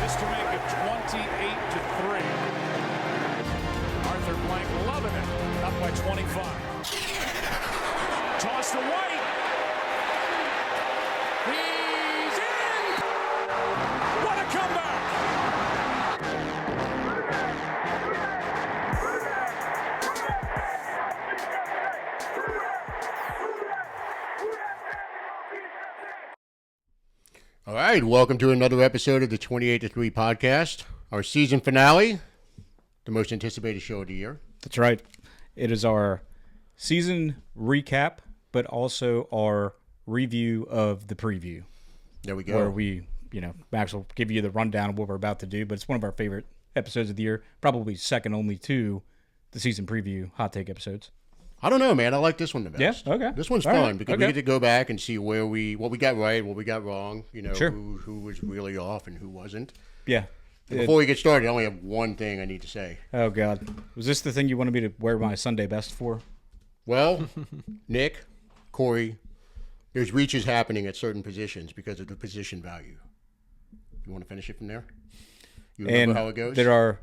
This to make it 28-3. Arthur Blank loving it. Up by 25. Toss to White. He's in! What a comeback! All right, welcome to another episode of the 28-3 podcast, our season finale, the most anticipated show of the year. That's right. It is our season recap, but also our review of the preview. There we go. Where we, Max will give you the rundown of what we're about to do, but it's one of our favorite episodes of the year, probably second only to the season preview hot take episodes. I don't know, man. I like this one the best. Yeah, okay. This one's All fun right. because we get to go back and see what we got right, what we got wrong, Sure. who was really off and who wasn't. Yeah. Before we get started, I only have one thing I need to say. Oh, God. Was this the thing you wanted me to wear my Sunday best for? Well, Nick, Corey, there's reaches happening at certain positions because of the position value. You want to finish it from there? You remember how it goes? There are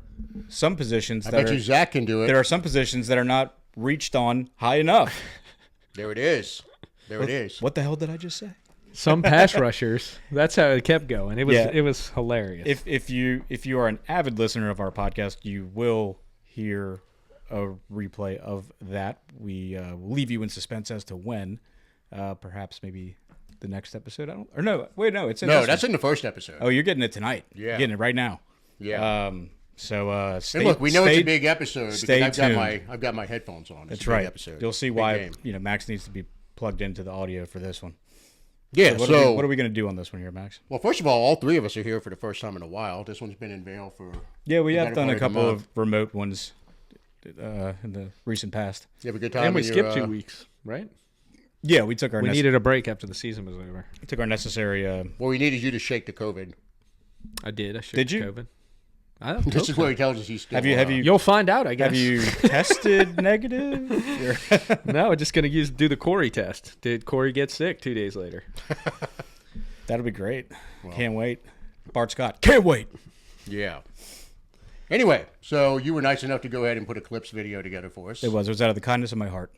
some positions I bet you Zach can do it. There are some positions that are not reached on high enough. There it is. There it is. What the hell did I just say? Some pass rushers. That's how it kept going. It was hilarious. If you are an avid listener of our podcast, you will hear a replay of that. We will leave you in suspense as to when. Perhaps maybe the next episode. It's in No, that's in the first episode. Oh, you're getting it tonight. Yeah. You're getting it right now. Yeah. Stay, and look, we know it's a big episode stay because tuned. I've got my headphones on. It's That's a big right. Episode. You'll see Big why game. Max needs to be plugged into the audio for this one. Yeah. So what are we going to do on this one here, Max? Well, first of all three of us are here for the first time in a while. This one's been in Vail for. Yeah, we have done a part couple the of month. remote ones in the recent past. You have a good time. and we in skipped your, 2 weeks, right? Yeah, we took our We needed a break after the season was over. necessary. What we need is you to shake the COVID. I did. I shook Did you? COVID. I don't This hope is so. where he tells us he's still. Have you You'll find out, I guess. have you tested negative? No, we're just going to do the Corey test. Did Corey get sick 2 days later? That'll be great. Can't wait. Bart Scott. Can't wait. Yeah. Anyway, so you were nice enough to go ahead and put a clips video together for us. It was out of the kindness of my heart.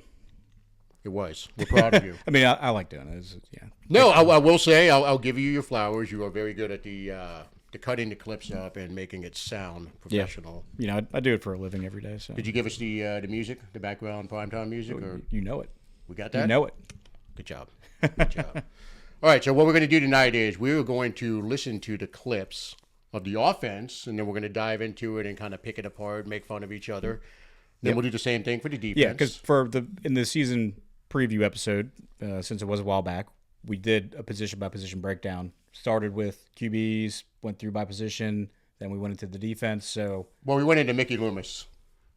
It was. We're proud of you. I mean, I like doing it. Yeah. No, I will say I'll give you your flowers. You are very good at the cutting the clips up and making it sound professional. I do it for a living every day. So Did you give us the music, the background primetime music, or you know it. we got that? You know it. Good job. Good job. All right, so what we're going to do tonight is we're going to listen to the clips of the offense, and then we're going to dive into it and kind of pick it apart, make fun of each other. Then we'll do the same thing for the defense. Yeah, because in the season preview episode, since it was a while back, we did a position by position breakdown. Started with QBs, went through by position, then we went into the defense. So, Well, we went into Mickey Loomis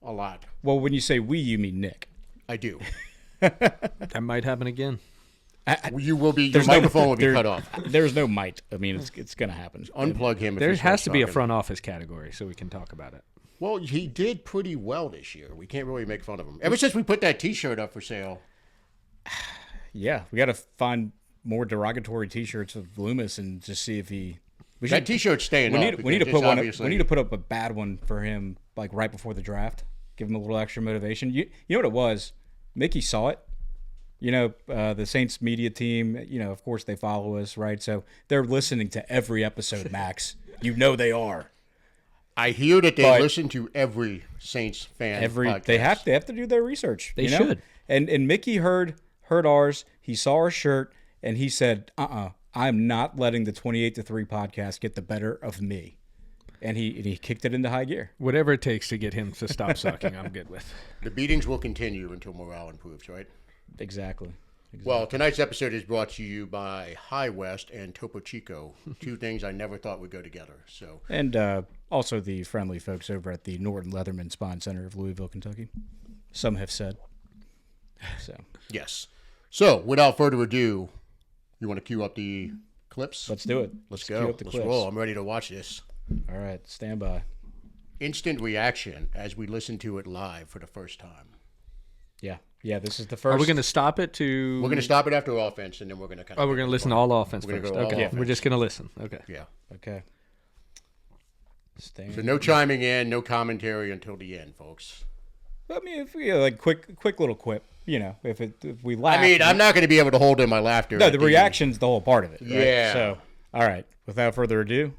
a lot. when you say we, you mean Nick. I do. That might happen again. You will be. Your microphone will be cut off. There's no might. I mean, it's going to happen. Unplug him. If There he has starts to be a talking. front office category so we can talk about it. Well, he did pretty well this year. We can't really make fun of him. Ever since we put that T-shirt up for sale. Yeah, we got to find more derogatory T-shirts of Loomis and just see if he. That T-shirt's staying We up. need to because put it's one. obviously- We need to put up a bad one for him, like right before the draft. Give him a little extra motivation. You know what it was? Mickey saw it. The Saints media team. Of course they follow us, right? So they're listening to every episode, Max. They are. I hear that they But- listen to every Saints fan. podcast. They have to do their research. They should. And Mickey heard ours. He saw our shirt and he said, I'm not letting the 28-3 podcast get the better of me. And he kicked it into high gear. Whatever it takes to get him to stop sucking, I'm good with. The beatings will continue until morale improves, right? Exactly. Well, tonight's episode is brought to you by High West and Topo Chico, two things I never thought would go together. So, And also the friendly folks over at the Norton Leatherman Spine Center of Louisville, Kentucky. Some have said. So yes. So, without further ado, you want to cue up the clips? let's do it. Let's cue go. up the Let's clips. roll. I'm ready to watch this. All right, stand by. Instant reaction as we listen to it live for the first time. Yeah, this is the first. Are we going to stop it to... We're going to stop it after offense, and then we're going to kind of... Oh, we're going to listen to all offense We're gonna first. go all Okay, offense. we're just going to listen. Okay. Yeah. Okay. Staying. So no chiming in, no commentary until the end, folks. I mean, if we like quick little quip, if we laugh. I mean, I'm not going to be able to hold in my laughter. No, at the reaction's the whole part of it. Right? Yeah. So, all right. Without further ado,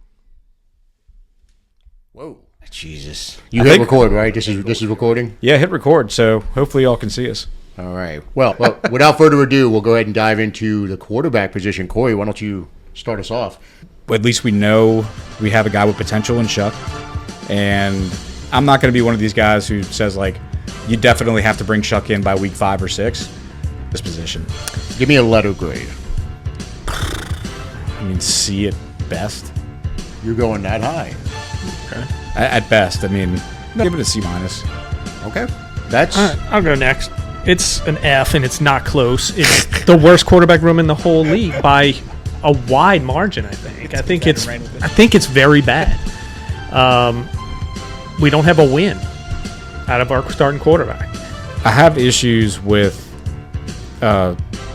Whoa, Jesus! You I hit think- record, right? This is recording. yeah, hit record. So hopefully y'all can see us. All right. Well, without further ado, we'll go ahead and dive into the quarterback position. Corey, why don't you start us off? At least we know we have a guy with potential in Shuck, and I'm not going to be one of these guys who says like, you definitely have to bring Shuck in by week 5 or 6. This position, Give me a letter grade. I mean, C at best. You're going that high. At best, I mean, give it a C minus. Okay. That's All right, I'll go next. It's an F, and it's not close. It's the worst quarterback room in the whole league by a wide margin. I think it's very bad. We don't have a win out of our starting quarterback. I have issues with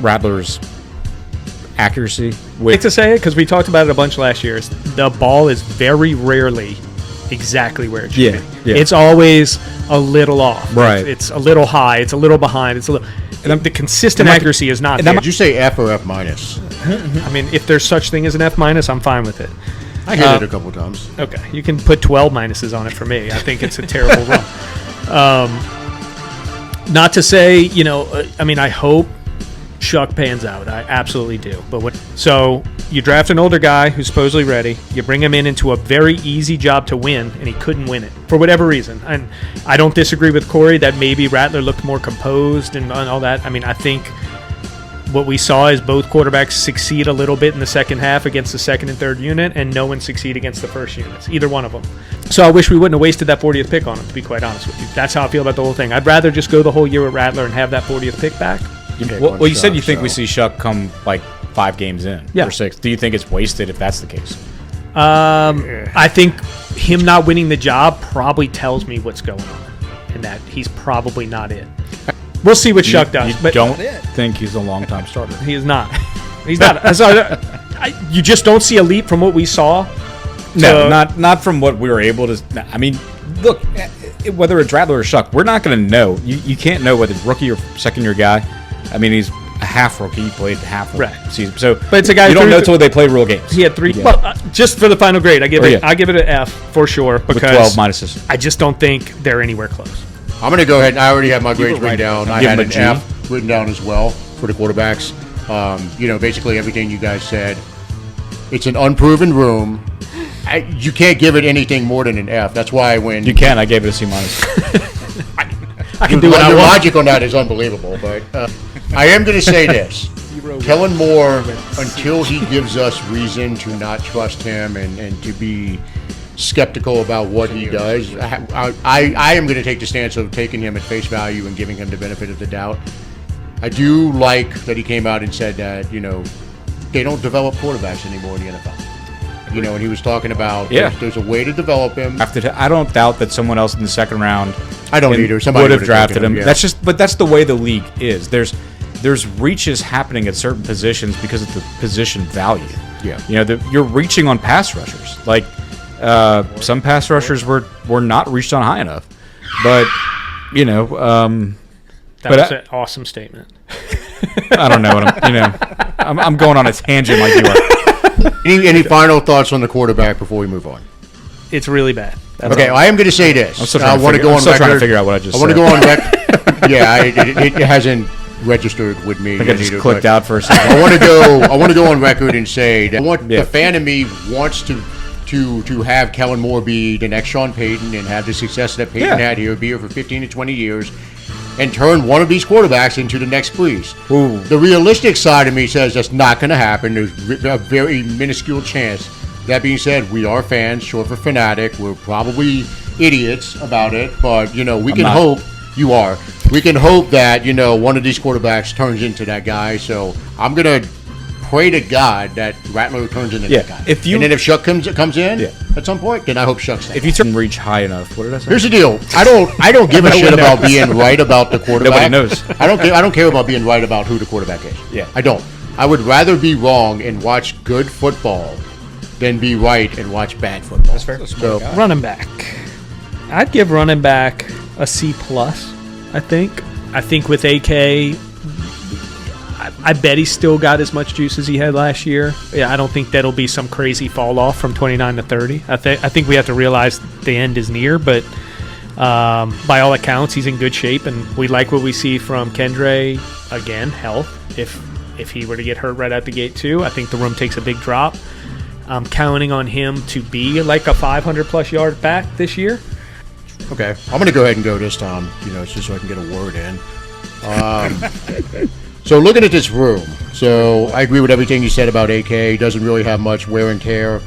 Rattler's accuracy. I hate to say it because we talked about it a bunch last year. The ball is very rarely exactly where it should be. Yeah. It's always a little off. Right. It's a little high. It's a little behind. It's a little. The consistent accuracy is not there. Did you say F or F minus? I mean, if there's such thing as an F minus, I'm fine with it. I hit it a couple times. Okay, you can put 12 minuses on it for me. I think it's a terrible run. Not to say, I mean, I hope Shuck pans out. I absolutely do. So you draft an older guy who's supposedly ready. You bring him into a very easy job to win, and he couldn't win it for whatever reason. And I don't disagree with Corey that maybe Rattler looked more composed and all that. I mean, I think what we saw is both quarterbacks succeed a little bit in the second half against the second and third unit, and no one succeed against the first units, either one of them. So I wish we wouldn't have wasted that 40th pick on him, to be quite honest with you. That's how I feel about the whole thing. I'd rather just go the whole year with Rattler and have that 40th pick back. Well, you said you think we see Shuck come like 5 games in Yeah. or 6. Do you think it's wasted if that's the case? I think him not winning the job probably tells me what's going on, and that he's probably not it. We'll see what Shuck does, You but don't think he's a long-time starter? he is not. He's not. So, you just don't see a leap from what we saw. No, to- not from what we were able to. I mean, look, whether it's Rattler or Shuck, we're not going to know. You can't know whether it's rookie or second-year guy. I mean, he's a half rookie. He played half the Right. season, so But it's a guy you who don't threw know the- until they play real games. He had 3. Yeah. Well, just for the final grade, I give it an F for sure with because 12 minuses. I just don't think they're anywhere close. I'm going to go ahead, and I already have my grades were written right. down. I Give had him an a G. F written down as well for the quarterbacks. Basically everything you guys said. It's an unproven room. You can't give it anything more than an F. That's why when You can. I gave it a C minus. I can do what I your want. logic on that is unbelievable. But I am going to say this. Kellen Moore, until he gives us reason to not trust him and to be skeptical about what he does, I am going to take the stance of taking him at face value and giving him the benefit of the doubt. I do like that he came out and said that, they don't develop quarterbacks anymore in the NFL. And he was talking about there's a way to develop him. I don't doubt that someone else in the second round I don't either. Somebody would have would've drafted taken him. him, yeah. But that's the way the league is. There's reaches happening at certain positions because of the position value. Yeah. You're reaching on pass rushers. Like some pass rushers were not reached on high enough. But That was an awesome statement. I don't know what I'm going on a tangent like you are. Any final thoughts on the quarterback before we move on? It's really bad. That's Okay, all. I am going to say this. I'm still I trying to want to figure- go I'm on still record. trying to figure out what I just I want to said. go on record. Yeah, it hasn't registered with me. I think I yet just either, clicked but out for a second. I want to go on record and say that the fan of me wants to have Kellen Moore be the next Sean Payton and have the success that Payton had here, be here for 15 to 20 years, and turn one of these quarterbacks into the next Breeze. Ooh. The realistic side of me says that's not going to happen. There's a very minuscule chance. That being said, we are fans, short for fanatic. We're probably idiots about it, but we can not. hope. You are. We can hope that one of these quarterbacks turns into that guy. So I'm gonna pray to God that Rattler turns into that guy. And then if Shuck comes in at some point, then I hope Shuck's that. If you turn reach high enough, what did I say? Here's the deal. I don't give a shit about being right about the quarterback. Nobody knows. I don't care about being right about who the quarterback is. Yeah. I don't. I would rather be wrong and watch good football than be right and watch bad football. That's fair. So, Running back. I'd give running back a C+, I think. I think with AK, I bet he's still got as much juice as he had last year. Yeah, I don't think that'll be some crazy fall off from 29 to 30. I think we have to realize the end is near, but by all accounts, he's in good shape, and we like what we see from Kendre. Again, health. If he were to get hurt right out the gate too, I think the room takes a big drop. I'm counting on him to be like a 500-plus yard back this year. okay, I'm going to go ahead and go this time, it's just so I can get a word in. So looking at this room, so I agree with everything you said about AK. He doesn't really have much wear and tear.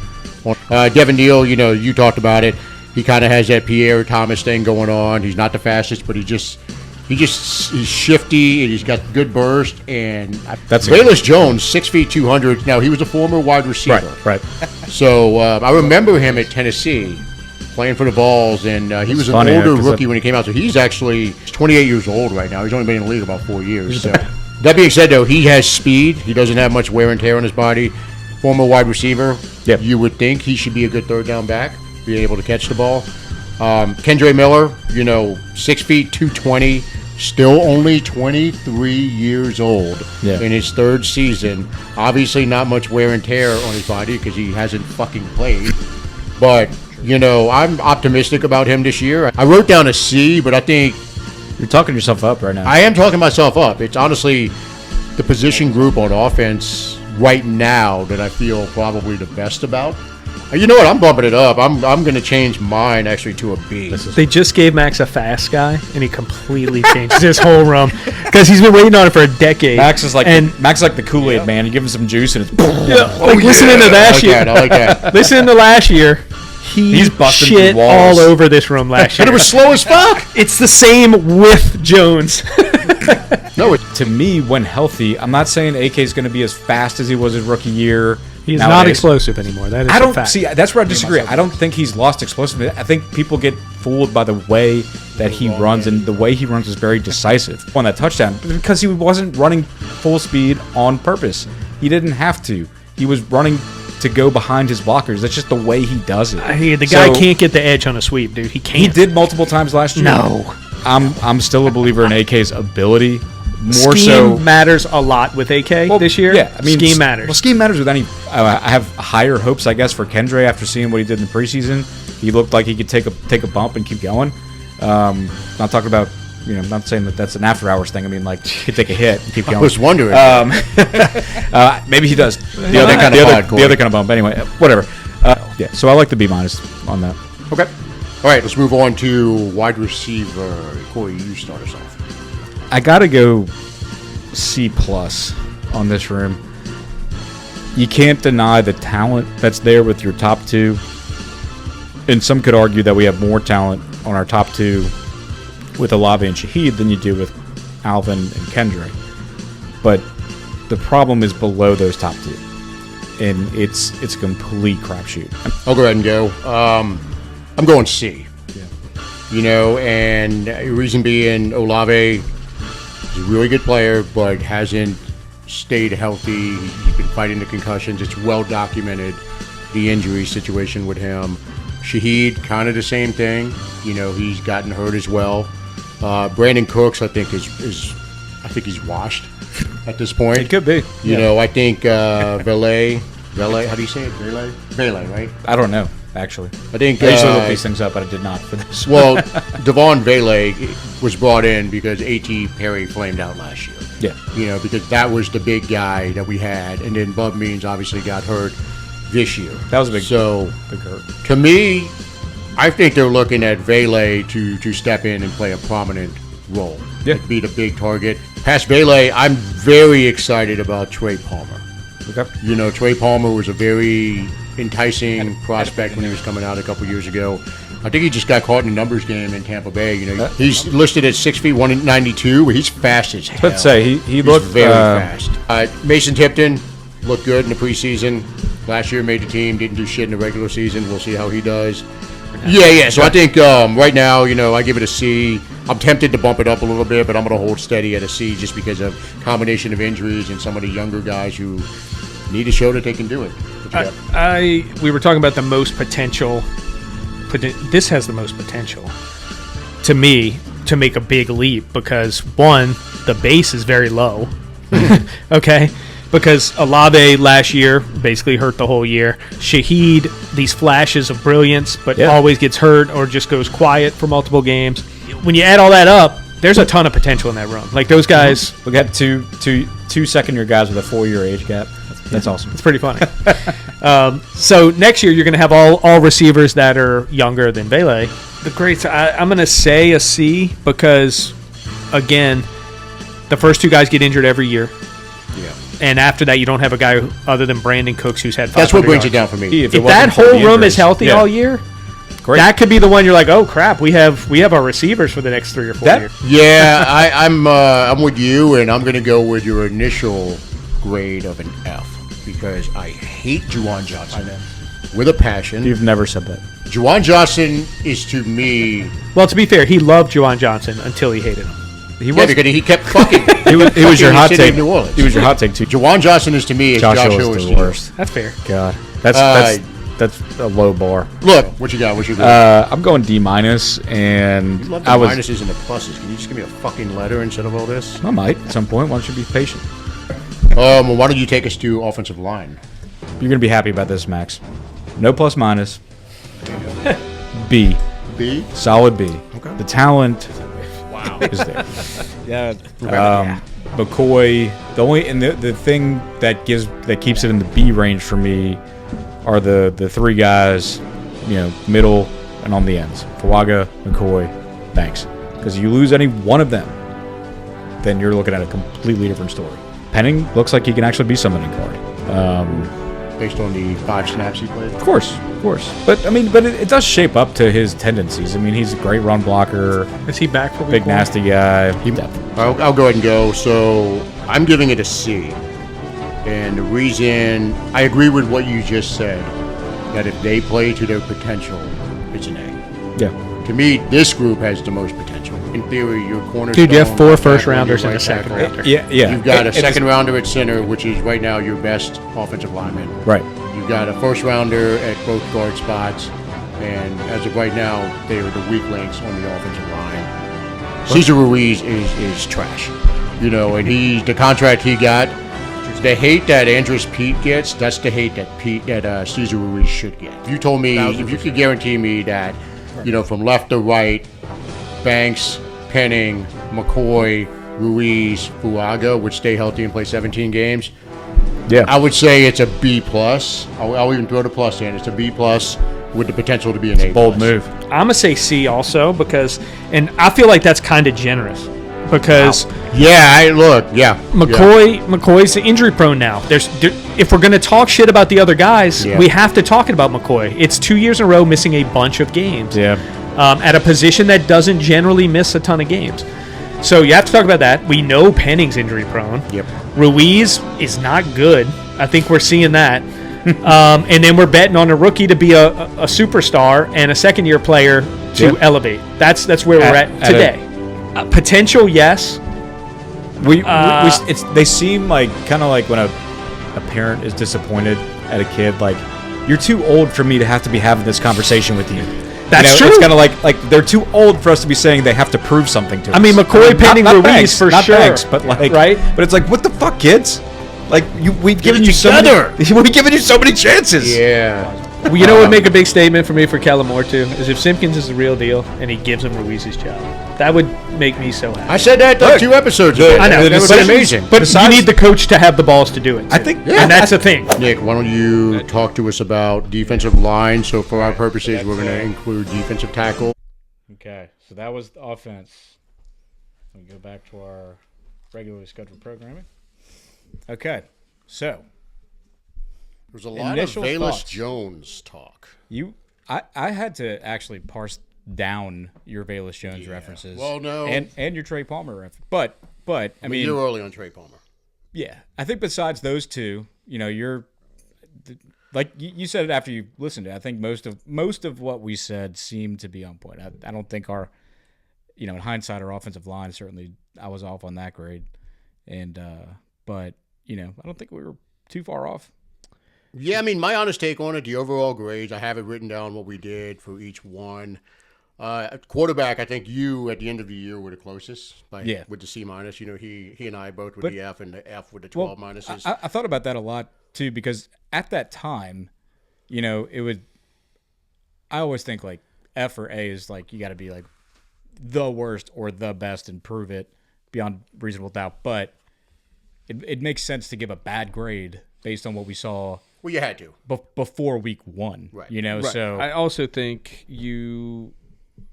Devin Neal, you talked about it. He kind of has that Pierre Thomas thing going on. He's not the fastest, but he's shifty and he's got good burst. And Velus Jones, 6 feet 200. Now he was a former wide receiver, Right. So I remember him at Tennessee playing for the Vols, and he was an funny, older 'cause rookie when he came out. So he's 28 years old right now. He's only been in the league about 4 years. So that being said, though, he has speed. He doesn't have much wear and tear on his body. Former wide receiver. Yep. You would think he should be a good third down back, being able to catch the ball. Kendre Miller, 6 feet 220, still only 23 years old in his third season. Obviously, not much wear and tear on his body because he hasn't fucking played. But I'm optimistic about him this year. I wrote down a C, but I think You're talking yourself up right now. I am talking myself up. It's honestly the position group on offense right now that I feel probably the best about. You know what? I'm bumping it up. I'm going to change mine actually to a B. They just gave Max a fast guy, and he completely changes his whole room because he's been waiting on it for a decade. Max is like the Kool-Aid man. You give him some juice and it's listening to last year. I like that. Listen to last year. He's busting shit through walls. all over this room last year. But it was slow as fuck. It's the same with Jones. No, To me, when healthy, I'm not saying AK is going to be as fast as he was his rookie year. He's not explosive anymore. That is I a don't fact. see. That's where I disagree. I don't think he's lost explosiveness. I think people get fooled by the way that he runs, and the way he runs is very decisive on that touchdown because he wasn't running full speed on purpose. He didn't have to. He was running to go behind his blockers. That's just the way he does it. The guy can't get the edge on a sweep, dude. He can't. He did multiple times last year. No. I'm still a believer in AK's ability. More Scheme so matters a lot with AK this year. Yeah, I mean, scheme matters. Well, scheme matters with any. I have higher hopes, I guess, for Kendre after seeing what he did in the preseason. He looked like he could take a bump and keep going. Not talking about, not saying that that's an after hours thing. I mean, like he could take a hit and keep going. I was wondering. Maybe he does. The other kind of bump. Anyway, whatever. Yeah. So I like the B- on that. Okay. All right, let's move on to wide receiver. Corey, you start us off. I gotta go C+ on this room. You can't deny the talent that's there with your top two, and some could argue that we have more talent on our top two with Olave and Shaheed than you do with Alvin and Kendre. But the problem is below those top two, and it's a complete crapshoot. I'll go ahead and go. I'm going C. And the reason being Olave. He's a really good player, but hasn't stayed healthy. He's been fighting the concussions. It's well documented, the injury situation with him. Shaheed, kind of the same thing. He's gotten hurt as well. Brandon Cooks, I think I think he's washed at this point. It could be. I think Vele, how do you say it? Vele, right? I don't know, actually. I think I usually look these things up, but I did not for this. Well, Devon Vele was brought in because A.T. Perry flamed out last year. Yeah. Because that was the big guy that we had, and then Bub Means obviously got hurt this year. That was a big hurt. To me, I think they're looking at Vele to step in and play a prominent role. Yeah. Be the big target. Past Vele, I'm very excited about Trey Palmer. Okay. Trey Palmer was a very enticing prospect when he was coming out a couple years ago. I think he just got caught in a numbers game in Tampa Bay. He's listed at 6 feet 192. He's fast as hell. Let's say he looked very fast. Mason Tipton looked good in the preseason. Last year made the team. Didn't do shit in the regular season. We'll see how he does. Yeah. So I think right now, I give it a C. I'm tempted to bump it up a little bit, but I'm going to hold steady at a C just because of combination of injuries and some of the younger guys who need to show that they can do it. We were talking about the most potential. This has the most potential to me to make a big leap because one, the base is very low. Okay, because Olave last year basically hurt the whole year. Shaheed, these flashes of brilliance, but always gets hurt or just goes quiet for multiple games. When you add all that up, there's a ton of potential in that room. Like those guys, We got two second-year guys with a 4-year age gap. That's awesome. it's pretty funny. So next year you're going to have all receivers that are younger than Vele. The grades, I'm going to say a C because, again, the first two guys get injured every year. Yeah. And after that, you don't have a guy other than Brandon Cooks who's had 500 That's what brings it yards. down for me. If that whole room is healthy all year, Great. that could be the one you're like, oh crap, we have our receivers for the next 3 or 4 years. Yeah, I'm with you, and I'm going to go with your initial grade of an F because I hate Juwan Johnson with a passion. You've never said that. Juwan Johnson is to me. Well, to be fair, he loved Juwan Johnson until he hated him. He Yeah, because he kept fucking. He was your hot City of take. New Orleans. He was your hot take too. Juwan Johnson is to me as Josh Josh Allen Allen is is the to worst. That's fair. God, that's a low bar. Look, what you got? What you got? I'm going D-, and You love the I was. minuses and the pluses. Can you just give me a fucking letter instead of all this? I might at some point. Why don't you be patient? Well, why don't you take us to offensive line? You're gonna be happy about this, Max. No plus minus. B. B. Solid B. Okay. The talent is there. McCoy. The only and the thing that keeps it in the B range for me are the three guys, middle and on the ends. Fuaga, McCoy, Banks. Because you lose any one of them, then you're looking at a completely different story. Penning looks like he can actually be something in Cardi. Based on the 5 snaps he played. Of course. But it does shape up to his tendencies. I mean, he's a great run blocker, Is he back for week big 1? nasty guy. I'll go ahead and go. So I'm giving it a C. And the reason I agree with what you just said, that if they play to their potential, it's an A. Yeah. To me, this group has the most potential. In theory, your cornerstone. Dude, you have 4 left first tackle, rounders your and a right second tackle. rounder. Yeah. You've got a It- second rounder at center, which is right now your best offensive lineman. Right. You've got a first rounder at both guard spots, and as of right now, they are the weak links on the offensive line. Cesar Ruiz is trash, and the contract he got. The hate that Andres Pete gets, that's the hate that Cesar Ruiz should get. If you could guarantee me that, from left to right, Banks, Penning, McCoy, Ruiz, Fuaga would stay healthy and play 17 games, Yeah. I would say it's a B plus. I'll even throw the plus in. It's a B plus with the potential to be an A. Bold move. I'm going to say C also because, and I feel like that's kind of generous because Yeah, McCoy's injury prone now. If we're going to talk shit about the other guys, Yeah. we have to talk about McCoy. It's 2 years in a row missing a bunch of games. Yeah. At a position that doesn't generally miss a ton of games. So you have to talk about that. We know Penning's injury prone. Yep. Ruiz is not good. I think we're seeing that. And then we're betting on a rookie to be a superstar and a second-year player to elevate. That's where we're at today. Potential, yes. They seem like kind of like when a parent is disappointed at a kid, like, you're too old for me to have to be having this conversation with you. That's true. It's kind of like they're too old for us to be saying they have to prove something to us. I mean, McCoy, Penning, not Ruiz Banks, for not sure. Banks, but like, right? But it's like, what the fuck, kids? Like, we've given it you so many. together. We've given you so many chances. Yeah. Well, you know what would make a big statement for me for Kellen Moore too is if Simpkins is the real deal and he gives him Ruiz's job. That would make me so happy. I said that like 2 episodes ago. I know, That would but be amazing. But you need the coach to have the balls to do it. I think- and that's the thing. Nick, why don't you talk to us about defensive line? So for our purposes, we're going to include defensive tackle. Okay, so that was the offense. We go back to our regularly scheduled programming. Okay, so There's a lot Initial of Velus thoughts. Jones talk. I had to actually parse down your Velus Jones references. Well, no. and your Trey Palmer reference, but I mean, You're early on Trey Palmer. yeah, I think besides those two, you're like you said it after you listened to it. I think most of what we said seemed to be on point. I don't think our, in hindsight, our offensive line, certainly I was off on that grade, and but I don't think we were too far off. Yeah, I mean, my honest take on it, the overall grades, I have it written down what we did for each one. Quarterback, I think you at the end of the year were the closest, with the C minus. You know, he and I both with the F, and the F with the 12 minuses. I thought about that a lot too, because at that time, you know, I always think like F or A is like you got to be like the worst or the best and prove it beyond reasonable doubt. But it makes sense to give a bad grade based on what we saw. Well, you had to before week 1, right? You know, Right. so I also think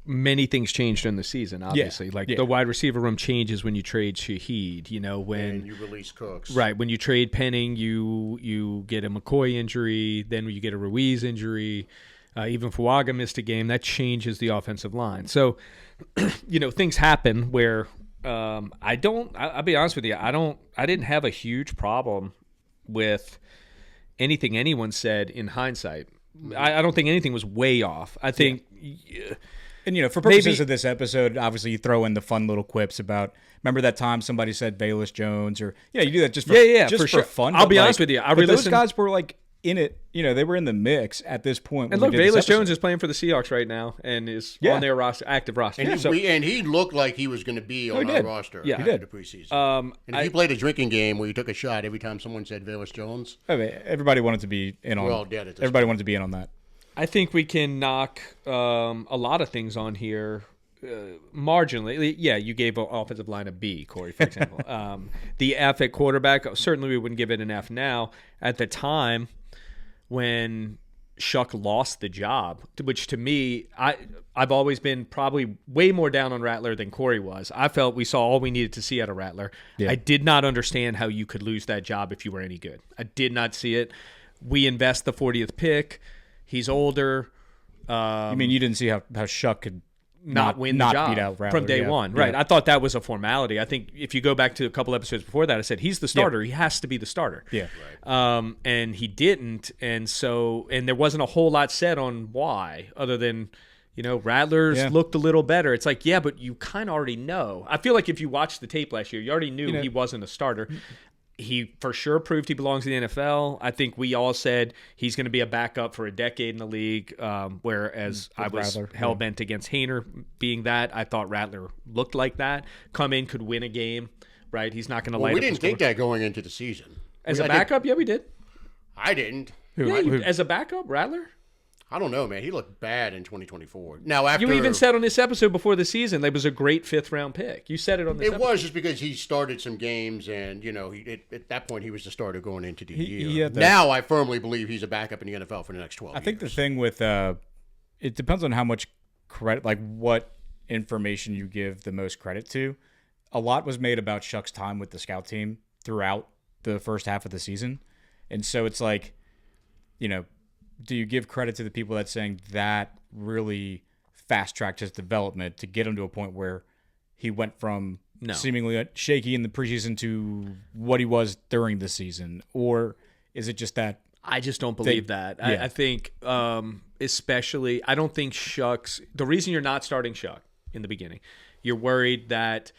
many things changed in the season. Obviously, the wide receiver room changes when you trade Shaheed. You know, when and you release Cooks, right when you trade Penning, you get a McCoy injury, then you get a Ruiz injury. Even Fuaga missed a game. That changes the offensive line. So, you know, things happen where I'll be honest with you. I didn't have a huge problem with anything anyone said in hindsight. I don't think anything was way off. I think, and you know, for purposes of this episode, obviously you throw in the fun little quips about. Remember that time somebody said Bayless Jones, or you do that just for just for sure. fun. I'll be honest with you. Those guys were like in it. You know, they were in the mix at this point. And look, Bayless Jones is playing for the Seahawks right now and is on their active roster. And he looked like he was going to be on our roster. Yeah, he did. The preseason. And he played a drinking game where you took a shot every time someone said Bayless Jones. I mean, everybody wanted to be in on. We're all dead at this everybody point. wanted to be in on that. I think we can knock a lot of things on here marginally. Yeah, you gave an offensive line a B, Corey, for example. The F at quarterback, certainly we wouldn't give it an F now. At the time when Shuck lost the job, which to me, I've always been probably way more down on Rattler than Corey was. I felt we saw all we needed to see out of Rattler. Yeah. I did not understand how you could lose that job if you were any good. I did not see it. We invest the 40th pick. He's older. You mean you didn't see how Shuck could not win the job beat out Rattler, from day one, right? I thought that was a formality. I think if you go back to a couple episodes before that, I said he's the starter. He has to be the starter. Yeah. And he didn't, and there wasn't a whole lot said on why, other than Rattler's looked a little better. It's like, yeah, but you kind of already know. I feel like if you watched the tape last year, you already knew he wasn't a starter. He for sure proved he belongs in the NFL. I think we all said he's going to be a backup for a decade in the league, whereas I was hell-bent against Haener being that. I thought Rattler looked like that. Come in, could win a game, right? He's not going to light up. We didn't think that going into the season. As a backup? Yeah, we did. I didn't. As a backup, Rattler? I don't know, man. He looked bad in 2024. Now, after you even said on this episode before the season that was a great 5th-round pick. You said it on this episode. It was just because he started some games, and at that point he was the starter going into the year. Now I firmly believe he's a backup in the NFL for the next 12 years. I think the thing with it depends on how much credit, like what information you give the most credit to. A lot was made about Shuck's time with the scout team throughout the first half of the season, and so it's like, do you give credit to the people that's saying that really fast-tracked his development to get him to a point where he went from seemingly shaky in the preseason to what he was during the season? Or is it just that? I just don't believe that. Yeah. I think especially – I don't think Shuck's – the reason you're not starting Shuck in the beginning, you're worried that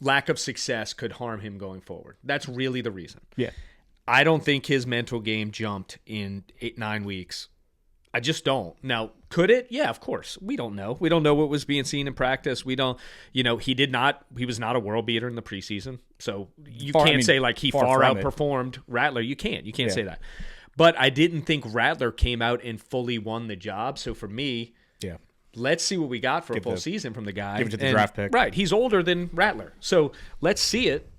lack of success could harm him going forward. That's really the reason. Yeah. I don't think his mental game jumped in 8-9 weeks. I just don't. Now, could it? Yeah, of course. We don't know. We don't know what was being seen in practice. We don't, he was not a world beater in the preseason. So you can't say like he far outperformed Rattler. You can't say that. But I didn't think Rattler came out and fully won the job. So for me, let's see what we got for a full season from the guy. Give it to the draft pick. Right. He's older than Rattler. So let's see it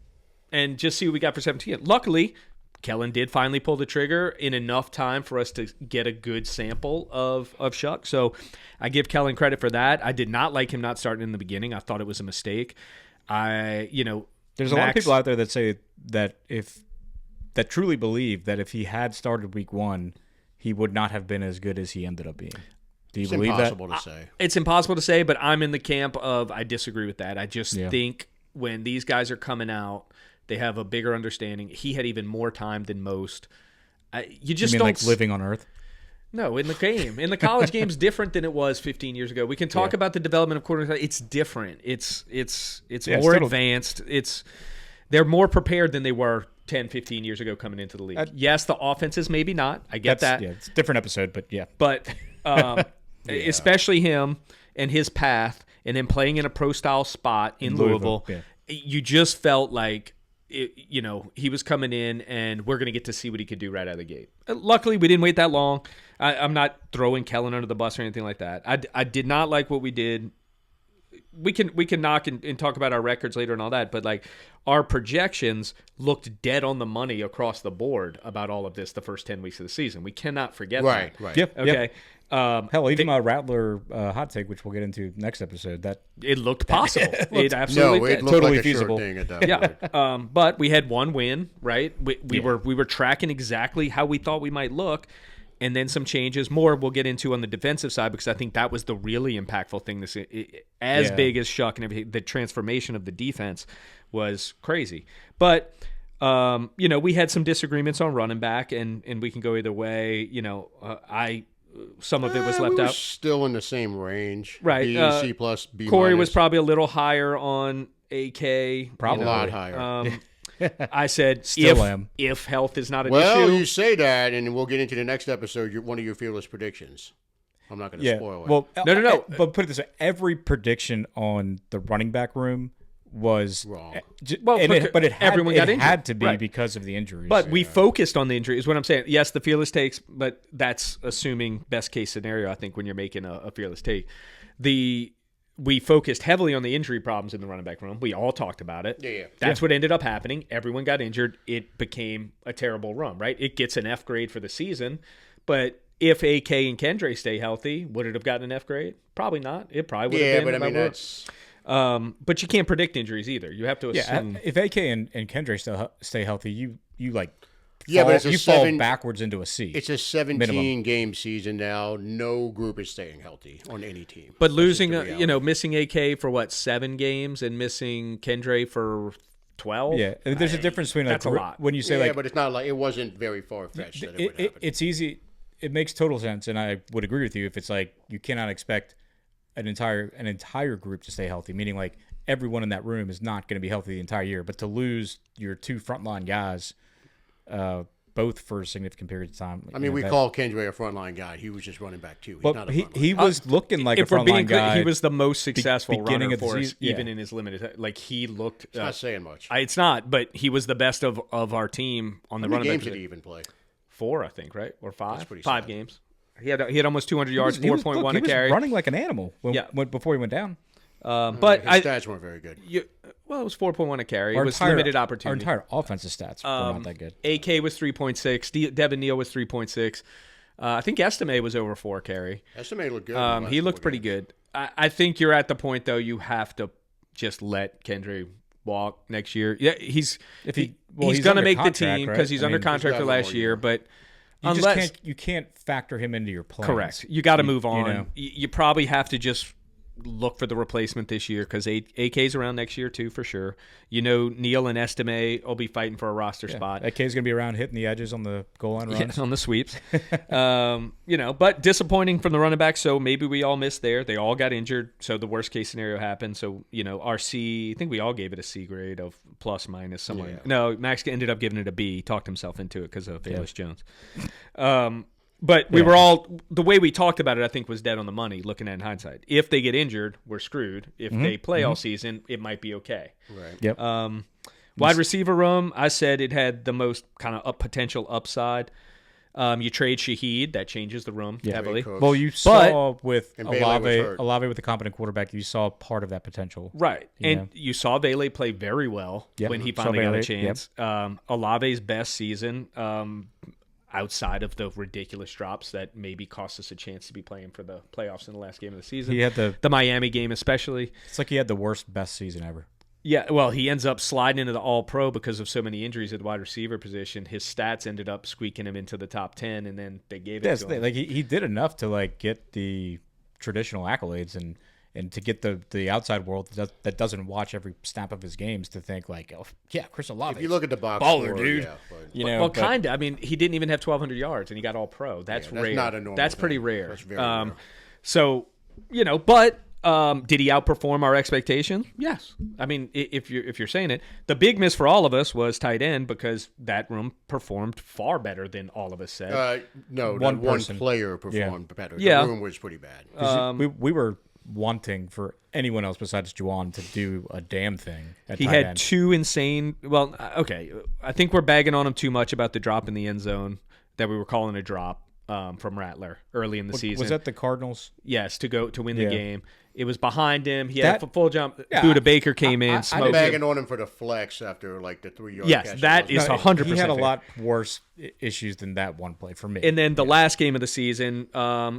and just see what we got for 17. Luckily, Kellen did finally pull the trigger in enough time for us to get a good sample of Shuck. So I give Kellen credit for that. I did not like him not starting in the beginning. I thought it was a mistake. There's a lot of people out there that say that that truly believe that if he had started week 1, he would not have been as good as he ended up being. Do you believe that? It's impossible to say. It's impossible to say, but I'm in the camp of I disagree with that. I just think when these guys are coming out, they have a bigger understanding. He had even more time than most. You mean like living on Earth? No, in the game. In the college game is different than it was 15 years ago. We can talk about the development of quarterbacks. It's different. It's more advanced. they're more prepared than they were 10, 15 years ago coming into the league. Yes, the offenses maybe not. I get that. Yeah, it's a different episode, but yeah. But especially him and his path and him playing in a pro-style spot in Louisville, yeah. you just felt like, he was coming in and we're going to get to see what he could do right out of the gate. Luckily, we didn't wait that long. I'm not throwing Kellen under the bus or anything like that. I did not like what we did. We can knock and talk about our records later and all that, but like our projections looked dead on the money across the board about all of this the first 10 weeks of the season. We cannot forget that. Right. Yep. Okay. Hell, even my Rattler hot take, which we'll get into next episode, that It looked possible. It No, absolutely it did. looked Totally like a feasible. sure thing at that point. Yeah, but we had one win, right? We were tracking exactly how we thought we might look, and then some changes. More we'll get into on the defensive side because I think that was the really impactful thing. As big as Shuck and everything, the transformation of the defense was crazy. But we had some disagreements on running back, and we can go either way. Some of it was left we were out. still in the same range. Right. B, C plus, B Corey minus. was probably a little higher on AK. Probably. A lot higher. I said, Still am. if health is not an Well, issue. you say that, and we'll get into the next episode. One of your fearless predictions. I'm not going to yeah. spoil it. Well, No. But put it this way: every prediction on the running back room was Wrong. Well, but it had, everyone got it injured. had to be Right. because of the injuries. But we focused on the injury, is what I'm saying. Yes, the fearless takes, but that's assuming best case scenario, I think, when you're making a fearless take. We focused heavily on the injury problems in the running back room. We all talked about it. Yeah. That's what ended up happening. Everyone got injured. It became a terrible run, right? It gets an F grade for the season, but if AK and Kendre stay healthy, would it have gotten an F grade? Probably not. It probably would have Yeah, been. but I mean, about- that's... but you can't predict injuries either. You have to assume. if AK and Kendre still stay healthy, you like Yeah, fall, but it's a you seven- fall backwards into a C. It's a 17-game season now. No group is staying healthy on any team. But That's losing, just the reality. missing AK for 7 games and missing Kendre for 12. Yeah, there's a difference between like that's a lot. when you say Yeah, like but it's not like it wasn't very far-fetched that it would happen. it's easy. It makes total sense, and I would agree with you if it's like you cannot expect an entire group to stay healthy, meaning like everyone in that room is not going to be healthy the entire year. But to lose your 2 frontline guys, both for significant periods of time. I mean, we call Kendre a frontline guy. He was just running back too. He's not But a he, frontline he guy. was looking like a if we're being frontline clear, guy. he was the most successful beginning runner of the for us, season, yeah. even in his limited. Like he looked. It's not saying much. It's not, but he was the best of our team on the How many running games back. did he even play? 4, I think, right, or 5. pretty 5 solid. games. He had almost 200 yards, He was- 4.1 look, a he was carry. running like an animal Yeah. before he went down. But His stats weren't very good. it was 4.1 a carry. It Our was entire- limited Our opportunity. entire offensive stats were not that good. AK was 3.6. Devin Neal was 3.6. I think Estime was over 4 carry. Estimate looked good. in the last He looked 4 pretty games. good. I think you're at the point though you have to just let Kendre walk next year. Yeah, he's he's going to under make the contract, team right? because he's I under mean, contract he's for got one last more year. year. But You unless you can't factor him into your plans. correct, you got to move on. know. You probably have to just look for the replacement this year because AK's around next year too for sure. Neal and Estime will be fighting for a roster spot. That kid's gonna be around hitting the edges on the goal line runs. on the sweeps. But disappointing from the running back. So maybe we all missed there. They all got injured. So the worst case scenario happened. So, our C, I think we all gave it a C grade of plus minus somewhere. Yeah. No, Max ended up giving it a B. He talked himself into it because of Bayless Jones. But we were all, the way we talked about it, I think was dead on the money looking at it in hindsight. If they get injured, we're screwed. If they play all season, it might be okay. Right. Yep. Wide receiver room, I said it had the most kind of potential upside. You trade Shaheed, that changes the room heavily. Great coach. Well, you saw with And Bailey was hurt. Olave with a competent quarterback, you saw part of that potential. Right. And know. you saw Vele play very well Yep. when he Saw finally got a Bailey, chance. Olave's best season, outside of the ridiculous drops that maybe cost us a chance to be playing for the playoffs in the last game of the season. He had the Miami game especially. It's like he had the worst best season ever. Yeah, well, he ends up sliding into the All-Pro because of so many injuries at the wide receiver position. His stats ended up squeaking him into the top 10, and then they gave it That's to him. like he did enough to like get the traditional accolades and to get the outside world that doesn't watch every snap of his games to think like, oh yeah, Chris Olave. If you look at the box Baller, score, dude. yeah, but you know, Well, but- kind of. I mean, he didn't even have 1,200 yards, and he got All-Pro. That's Yeah, that's rare. not a normal That's pretty thing. rare. That's very rare. So, but Did he outperform our expectations? Yes. I mean, if you're saying it, the big miss for all of us was tight end because that room performed far better than all of us said. No, One one person. player performed better. Yeah. The room was pretty bad. we were wanting for anyone else besides Juwan to do a damn thing at He tight had end. two insane. Well, okay, I think we're bagging on him too much about the drop in the end zone that we were calling a drop from Rattler early in the season. Was that the Cardinals? Yes, to win the Yeah. game. It was behind him. He had That- a full jump. Yeah, Buda Baker came in, I'm I'm smoked him. bagging on him for the flex after like the 3 yard. Yes, catch. that is No, 100%. He had a fair. lot worse issues than that one play for me. And then the last game of the season,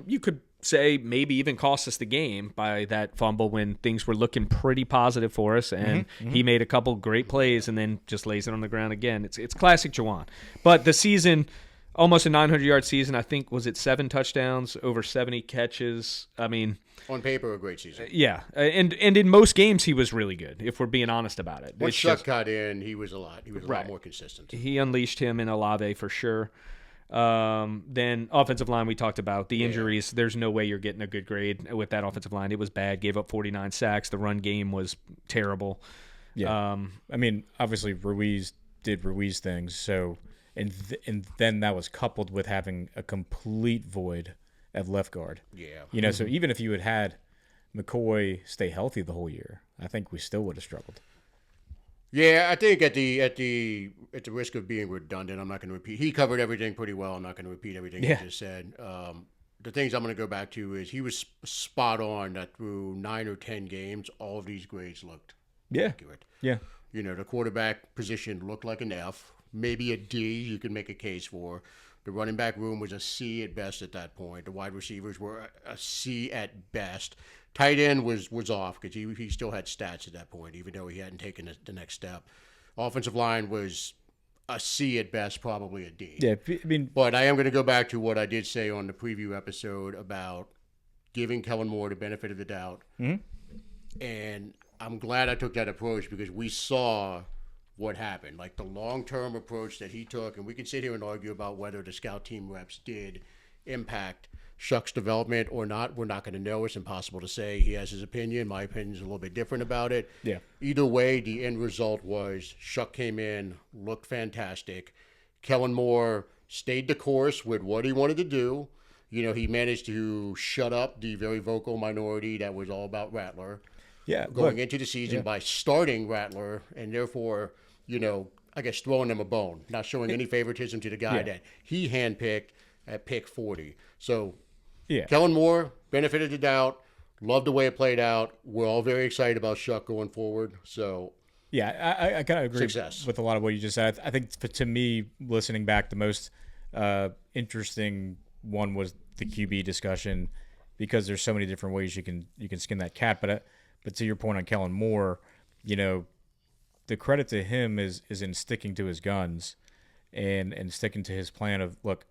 you could say maybe even cost us the game by that fumble when things were looking pretty positive for us, and he made a couple great plays and then just lays it on the ground again. It's classic Juwan. But the season, almost a 900-yard season. I think was it 7 touchdowns, over 70 catches. I mean, on paper a great season. yeah, and in most games he was really good. If we're being honest about it, Once It's Shuck just- got in, he was a lot. He was a lot Right. more consistent. he unleashed him in Olave for sure. Then offensive line we talked about. The injuries, there's no way you're getting a good grade with that offensive line. It was bad. Gave up 49 sacks. The run game was terrible. yeah, I mean, obviously Ruiz did Ruiz things. So, and then that was coupled with having a complete void at left guard. Yeah. You know, so even if you had McCoy stay healthy the whole year, I think we still would have struggled. Yeah, I think at the risk of being redundant, I'm not going to repeat. He covered everything pretty well. I'm not going to repeat everything Yeah. he just said. The things I'm going to go back to is he was spot on that through 9 or 10 games, all of these grades looked Yeah, accurate. yeah, You know, the quarterback position looked like an F, maybe a D. You could make a case for. The running back room was a C at best at that point. The wide receivers were a C at best. Tight end was off because he still had stats at that point, even though he hadn't taken the next step. Offensive line was a C at best, probably a D. yeah. I mean, But I am going to go back to what I did say on the preview episode about giving Kellen Moore the benefit of the doubt. And I'm glad I took that approach because we saw what happened. Like the long-term approach that he took, and we can sit here and argue about whether the scout team reps did impact Shuck's development or not. We're not going to know. It's impossible to say. He has his opinion. My opinion is a little bit different about it. Yeah. Either way, the end result was Shuck came in, looked fantastic. Kellen Moore stayed the course with what he wanted to do. You know, he managed to shut up the very vocal minority that was all about Rattler yeah. going Look, into the season by starting Rattler and therefore, you know, I guess throwing him a bone, not showing any favoritism to the guy that he handpicked at pick 40. So yeah. Kellen Moore, benefit of the doubt, loved the way it played out. We're all very excited about Shuck going forward. So Yeah, I kind of agree Success. with a lot of what you just said. I think to me, listening back, the most interesting one was the QB discussion because there's so many different ways you can skin that cat. But to your point on Kellen Moore, you know, the credit to him is in sticking to his guns and sticking to his plan of, look,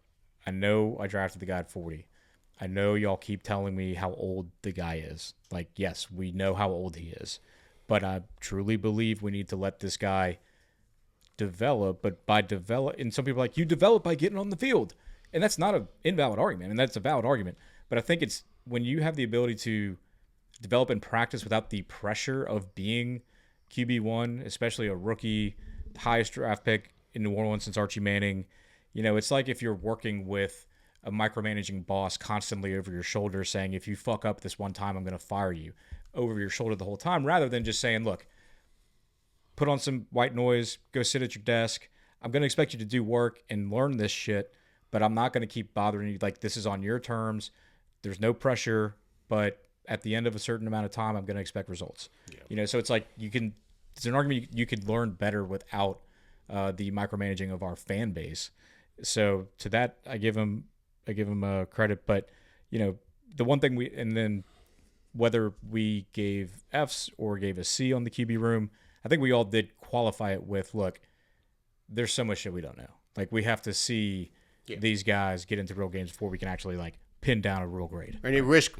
I know I drafted the guy at 40. I know y'all keep telling me how old the guy is. Like, yes, we know how old he is. But I truly believe we need to let this guy develop. But by develop, and some people are like, you develop by getting on the field. And that's not an invalid argument. And that's a valid argument. But I think it's when you have the ability to develop and practice without the pressure of being QB1, especially a rookie, highest draft pick in New Orleans since Archie Manning. You know, it's like if you're working with a micromanaging boss constantly over your shoulder saying, if you fuck up this one time, I'm going to fire you over your shoulder the whole time, rather than just saying, look, put on some white noise, go sit at your desk. I'm going to expect you to do work and learn this shit, but I'm not going to keep bothering you. Like, this is on your terms. There's no pressure, but at the end of a certain amount of time, I'm going to expect results. Yeah. You know, so it's like it's an argument you could learn better without the micromanaging of our fan base. So to that, I give him credit. But, you know, the one thing and then whether we gave Fs or gave a C on the QB room, I think we all did qualify it with, look, there's so much shit we don't know. Like, we have to see these guys get into real games before we can actually, like, pin down a real grade. any risk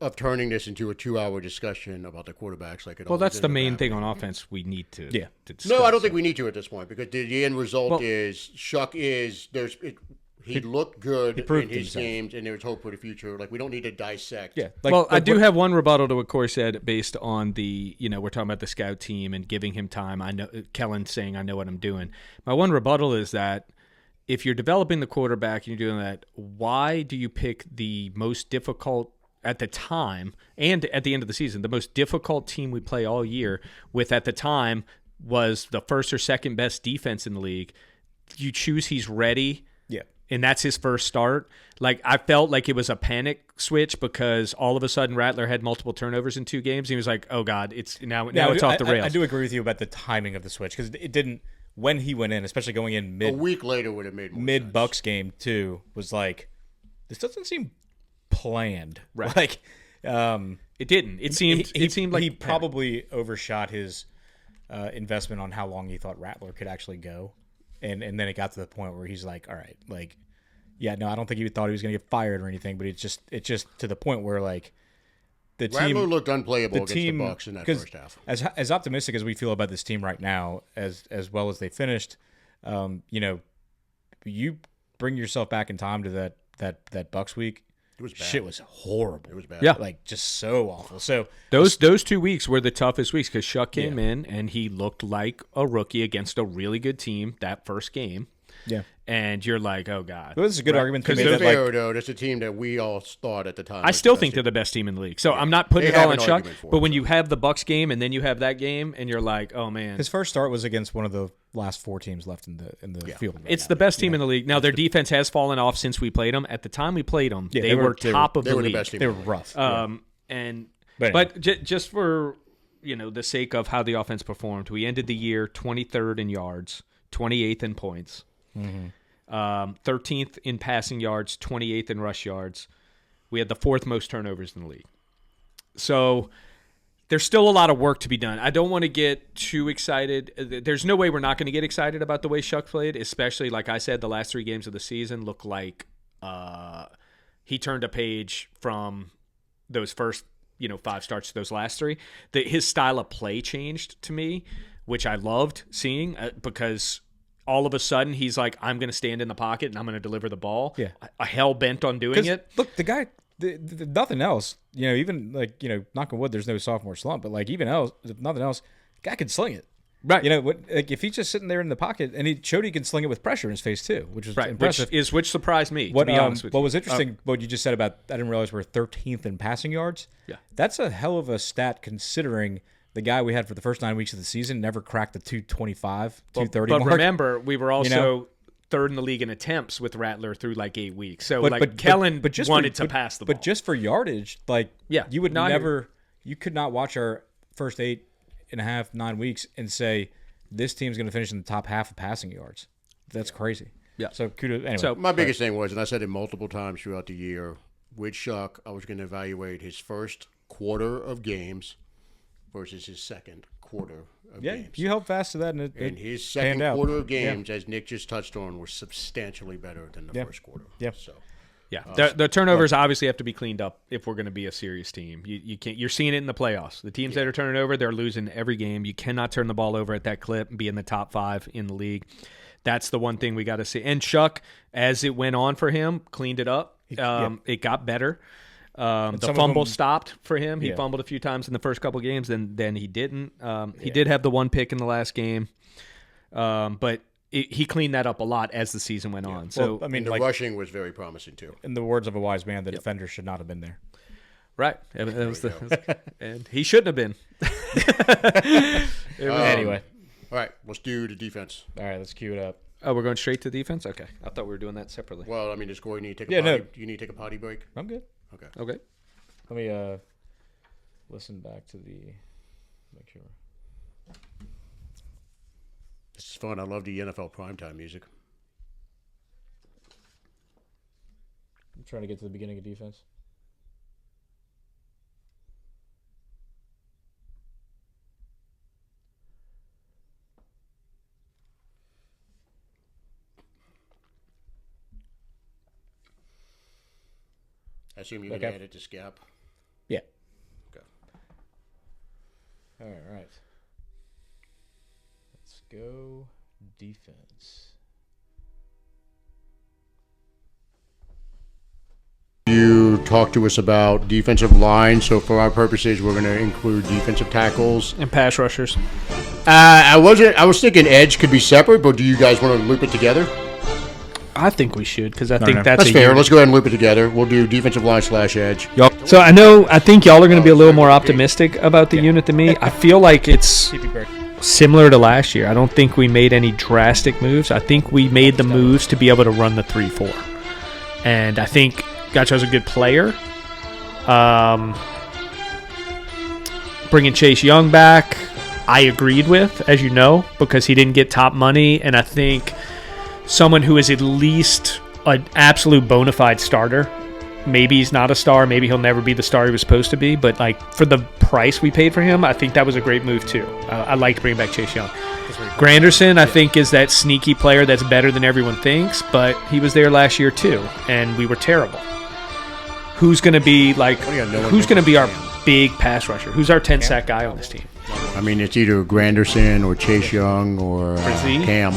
of turning this into a 2-hour discussion about the quarterbacks like it Well, always that's the ends up main thing happening. on offense we need to to discuss. No, I don't think we need to at this point because the end result Well- is Shuck is he looked good in proved his himself. games, and there's hope for the future. Like, we don't need to dissect. Yeah. Well, I do have one rebuttal to what Corey said based on the, we're talking about the scout team and giving him time. I know Kellen saying, I know what I'm doing. My one rebuttal is that if you're developing the quarterback and you're doing that, why do you pick the most difficult at the time and at the end of the season, the most difficult team we play all year with at the time was the first or second best defense in the league? You choose he's ready. Yeah. And that's his first start. Like, I felt like it was a panic switch because all of a sudden Rattler had multiple turnovers in 2 games. He was like, "Oh God, it's now it's off the rails." I do agree with you about the timing of the switch because it didn't when he went in, especially going in A week later would have made more mid sense. Bucks game too. Was like, this doesn't seem planned. Right. Like, It didn't. It seemed like he probably overshot his investment on how long he thought Rattler could actually go. And then it got to the point where he's like, all right, like, yeah, no, I don't think he thought he was going to get fired or anything, but it's just to the point where, like, the Rattler team looked unplayable the against team the Bucks in that 'cause first half. As optimistic as we feel about this team right now, as well as they finished, you bring yourself back in time to that Bucks week. It was bad. Shit was horrible. It was bad. Yeah. Like, just so awful. So those 2 weeks were the toughest weeks because Shuck came in and he looked like a rookie against a really good team that first game. yeah, And you're like, "Oh God." well, this is a good argument to To be be made that, fair, like, though, that's a team that we all thought at the time. I was still the think best they're team. the best team in the league. So I'm not putting They it all have on an Shuck. argument for But it, when so. you have the Bucks game and then you have that game and you're like, "Oh man." his first start was against one of the last 4 teams left in the field. Right It's now. the best team in the league. Now, their defense has fallen off since we played them. At the time we played them, Yeah, they were top of They the were the league. best team. They were in the league. rough. And But but just for the sake of how the offense performed, we ended the year 23rd in yards, 28th in points, 13th in passing yards, 28th in rush yards. We had the 4th most turnovers in the league. So there's still a lot of work to be done. I don't want to get too excited. There's no way we're not going to get excited about the way Shuck played, especially, like I said, the last 3 games of the season look like he turned a page from those first 5 starts to those last 3. His style of play changed to me, which I loved seeing because all of a sudden he's like, I'm going to stand in the pocket and I'm going to deliver the ball. Yeah. Hell bent on doing it. Look, the guy, nothing else. Even like knock on wood, there's no sophomore slump. But like even else, nothing else, the guy can sling it. Right. Like if he's just sitting there in the pocket, and he showed he can sling it with pressure in his face too, which was Right, impressive. which surprised me, What to be honest with what you. was interesting, what you just said about I didn't realize we're 13th in passing yards. Yeah. That's a hell of a stat considering the guy we had for the first 9 weeks of the season never cracked the 225, 230 But mark. remember, we were also know? 3rd in the league in attempts with Rattler through like 8 weeks. So But Kellen just wanted for, to pass the ball. But just for yardage, like Yeah. you would No, I never, you could not watch our first 8.5, 9 weeks and say this team's going to finish in the top half of passing yards. That's crazy. Yeah. So kudos. Anyway, So- My biggest thing was, and I said it multiple times throughout the year, with Shuck, I was going to evaluate his first quarter of games versus his second quarter of yeah, games. you held fast to that, and And his panned second out. quarter of games, as Nick just touched on, was substantially better than the Yeah. first quarter. Yeah. So Yeah, the turnovers obviously have to be cleaned up if we're going to be a serious team. You can't. You're seeing it in the playoffs. The teams that are turning over, they're losing every game. You cannot turn the ball over at that clip and be in the top 5 in the league. That's the one thing we got to see. And Shuck, as it went on for him, cleaned it up. It got better. The some of fumble them- stopped for him. He Yeah. fumbled a few times in the first couple games, and then he didn't. He did have the 1 pick in the last game, but he cleaned that up a lot as the season went on. So Well, I mean, and the like rushing was very promising too. in the words of a wise man, the defender should not have been there. right, and he shouldn't have been. Anyway, All right, let's do the defense. all right, let's cue it up. Oh, we're going straight to defense. Okay, I thought we were doing that separately. Well, I mean, does Corey need to take a Yeah, potty? no. Do you need to take a potty break? I'm good. Okay. Okay. Let me listen back to the make sure. This is fun. I love the NFL primetime music. I'm trying to get to the beginning of defense. I assume you're going to Okay. add it to Scap. Yeah. Okay. All right. Let's go defense. talk to us about defensive line. So for our purposes, we're going to include defensive tackles. And pass rushers. I was thinking edge could be separate, but do you guys want to loop it together? I think we should because I think no. that's That's a fair. unit. Let's go ahead and loop it together. We'll do defensive line / edge. So I think y'all are going to be a little more optimistic about the unit than me. I feel like it's similar to last year. I don't think we made any drastic moves. I think we made the moves to be able to run the 3-4. And I think Gacho's a good player. Bringing Chase Young back, I agreed with, as you know, because he didn't get top money. And I think someone who is at least an absolute bona fide starter. Maybe he's not a star. Maybe he'll never be the star he was supposed to be. But like for the price we paid for him, I think that was a great move too. I liked bringing back Chase Young. Granderson, I think, is that sneaky player that's better than everyone thinks. But he was there last year too, and we were terrible. Who's going to be like? Who's going to be our big pass rusher? Who's our 10-sack guy on this team? I mean, it's either Granderson or Chase Young or Brzee? Cam.